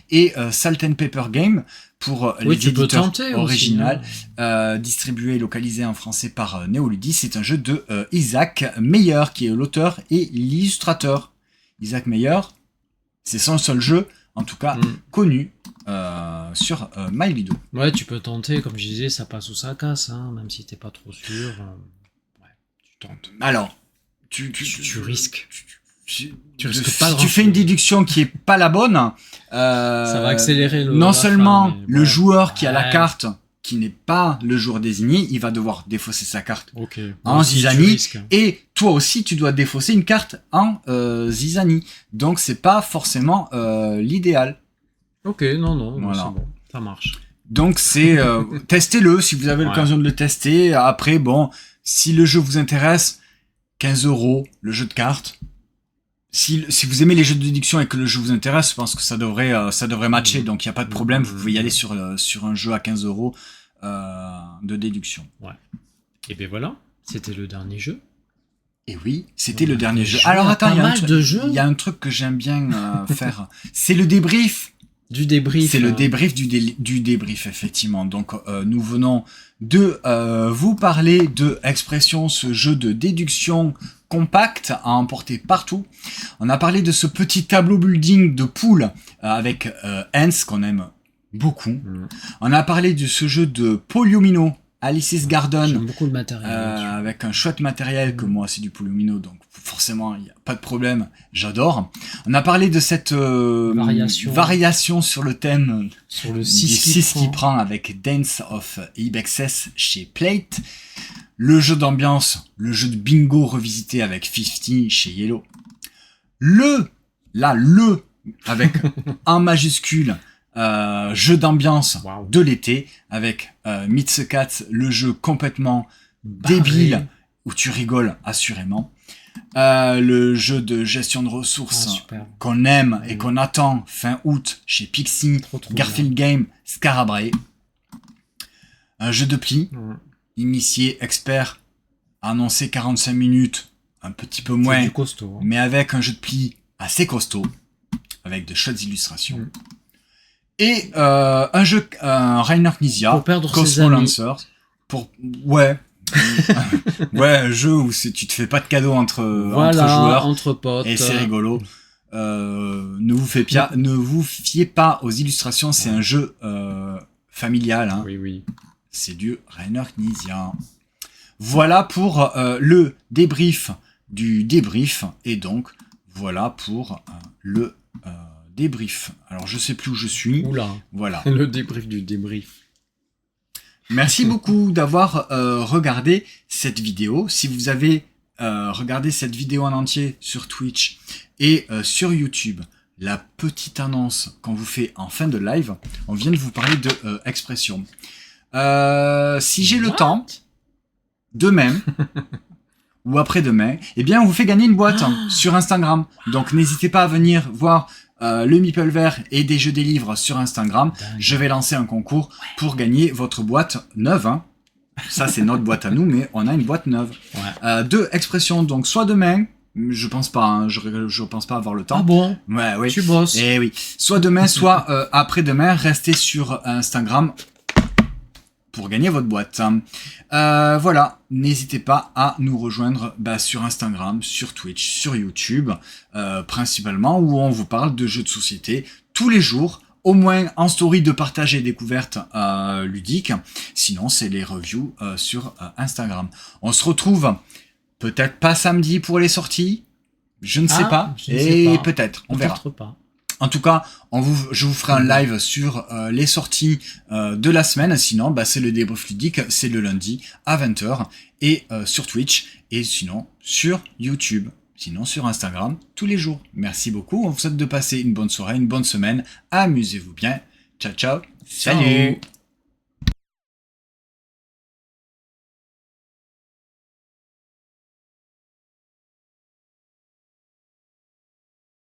et Salt and Pepper Game pour Oui, les tu peux éditeurs tenter originaux, aussi, hein. distribué et localisé en français par Néoludis. C'est un jeu de Isaac Meyer qui est l'auteur et l'illustrateur. Isaac Meyer, c'est son seul jeu, en tout cas connu sur MyLido. Ouais, tu peux tenter, comme je disais, ça passe ou ça casse, hein, même si t'es pas trop sûr. Ouais, tu tentes. Alors, tu risques. tu risques si pas tu grand-chose. fais une déduction qui est pas la bonne, Ça va accélérer non la seulement fin, mais le ouais. joueur qui a la Ouais. carte, qui n'est pas le joueur désigné, il va devoir défausser sa carte Ok. en Si tu zizanie, risques. et toi aussi tu dois défausser une carte en zizanie. Donc c'est pas forcément l'idéal. Ok, non, Voilà. c'est bon, ça marche. Donc c'est testez-le si vous avez Ouais. l'occasion de le tester. Après, bon, si le jeu vous intéresse, 15 €, le jeu de cartes. Si vous aimez les jeux de déduction et que le jeu vous intéresse, je pense que ça devrait matcher. Donc il n'y a pas de problème. Vous pouvez y aller sur un jeu à 15 € de déduction. Et ben voilà, c'était le dernier jeu. Et oui, c'était On le a dernier jeu. joué Alors à attends, pas il y a un mal truc- de jeux. il y a un truc que j'aime bien faire. C'est le débrief. Du débrief. C'est le débrief du débrief, effectivement. Donc, nous venons de vous parler de Expression, ce jeu de déduction compact à emporter partout. On a parlé de ce petit tableau building de poule avec Hans, qu'on aime beaucoup. On a parlé de ce jeu de Poliomino, Alice's Garden, J'aime beaucoup le matériel. là-dessus. avec un chouette matériel que moi c'est du Poliomino, donc forcément il n'y a pas de problème, j'adore. On a parlé de cette variation sur le thème Sur le du 6 qui prend avec Dance of Ibexes chez Plate, le jeu d'ambiance, le jeu de bingo revisité avec 50 chez Yellow, le avec en majuscule jeu d'ambiance Wow. de l'été avec Meet the Cat, le jeu complètement débile où tu rigoles assurément. Le jeu de gestion de ressources super. qu'on aime et qu'on attend fin août chez Pixie, Trop Garfield Game, Scarabrae. Un jeu de pli, Ouais. initié, expert, annoncé 45 minutes, un petit peu C'est moins, du costaud. hein. mais avec un jeu de pli assez costaud, avec de chouettes illustrations. Et un jeu, Rainer Knizia, Pour perdre ses Cosmo amis. Lancers, ouais, ouais, un jeu où tu te fais pas de cadeaux entre Voilà, joueurs, entre potes. et c'est rigolo. Ne vous fiez pas aux illustrations, c'est un jeu familial, hein. Oui. C'est du Rainer Knizia. Voilà pour le débrief du débrief, et donc voilà pour le débrief. Alors je sais plus où je suis. Oula, Voilà. le débrief du débrief. Merci beaucoup d'avoir regardé cette vidéo. Si vous avez regardé cette vidéo en entier sur Twitch et sur YouTube, la petite annonce qu'on vous fait en fin de live, on vient de vous parler de Expression. Si j'ai le temps, demain ou après-demain, eh bien on vous fait gagner une boîte sur Instagram. Donc n'hésitez pas à venir voir le Meeple Vert et des jeux des livres sur Instagram. Dingue. Je vais lancer un concours pour gagner votre boîte neuve, hein. Ça c'est notre boîte à nous, mais on a une boîte neuve. Ouais. De Expression, donc soit demain, je pense pas, hein, je pense pas avoir le temps. Ah bon? Ouais, oui. Tu bosses. Et oui. Soit demain, soit après-demain, restez sur Instagram. pour gagner votre boîte. Voilà, n'hésitez pas à nous rejoindre sur Instagram, sur Twitch, sur YouTube, principalement, où on vous parle de jeux de société tous les jours, au moins en story de partager découvertes ludiques. Sinon, c'est les reviews sur Instagram. On se retrouve peut-être pas samedi pour les sorties, je ne sais pas, peut-être, on verra. Peut-être pas. En tout cas, je vous ferai un live sur les sorties de la semaine. Sinon, c'est le débrief ludique, c'est le lundi à 20h. Et sur Twitch, et sinon sur YouTube. Sinon sur Instagram, tous les jours. Merci beaucoup, on vous souhaite de passer une bonne soirée, une bonne semaine. Amusez-vous bien. Ciao, ciao. Salut.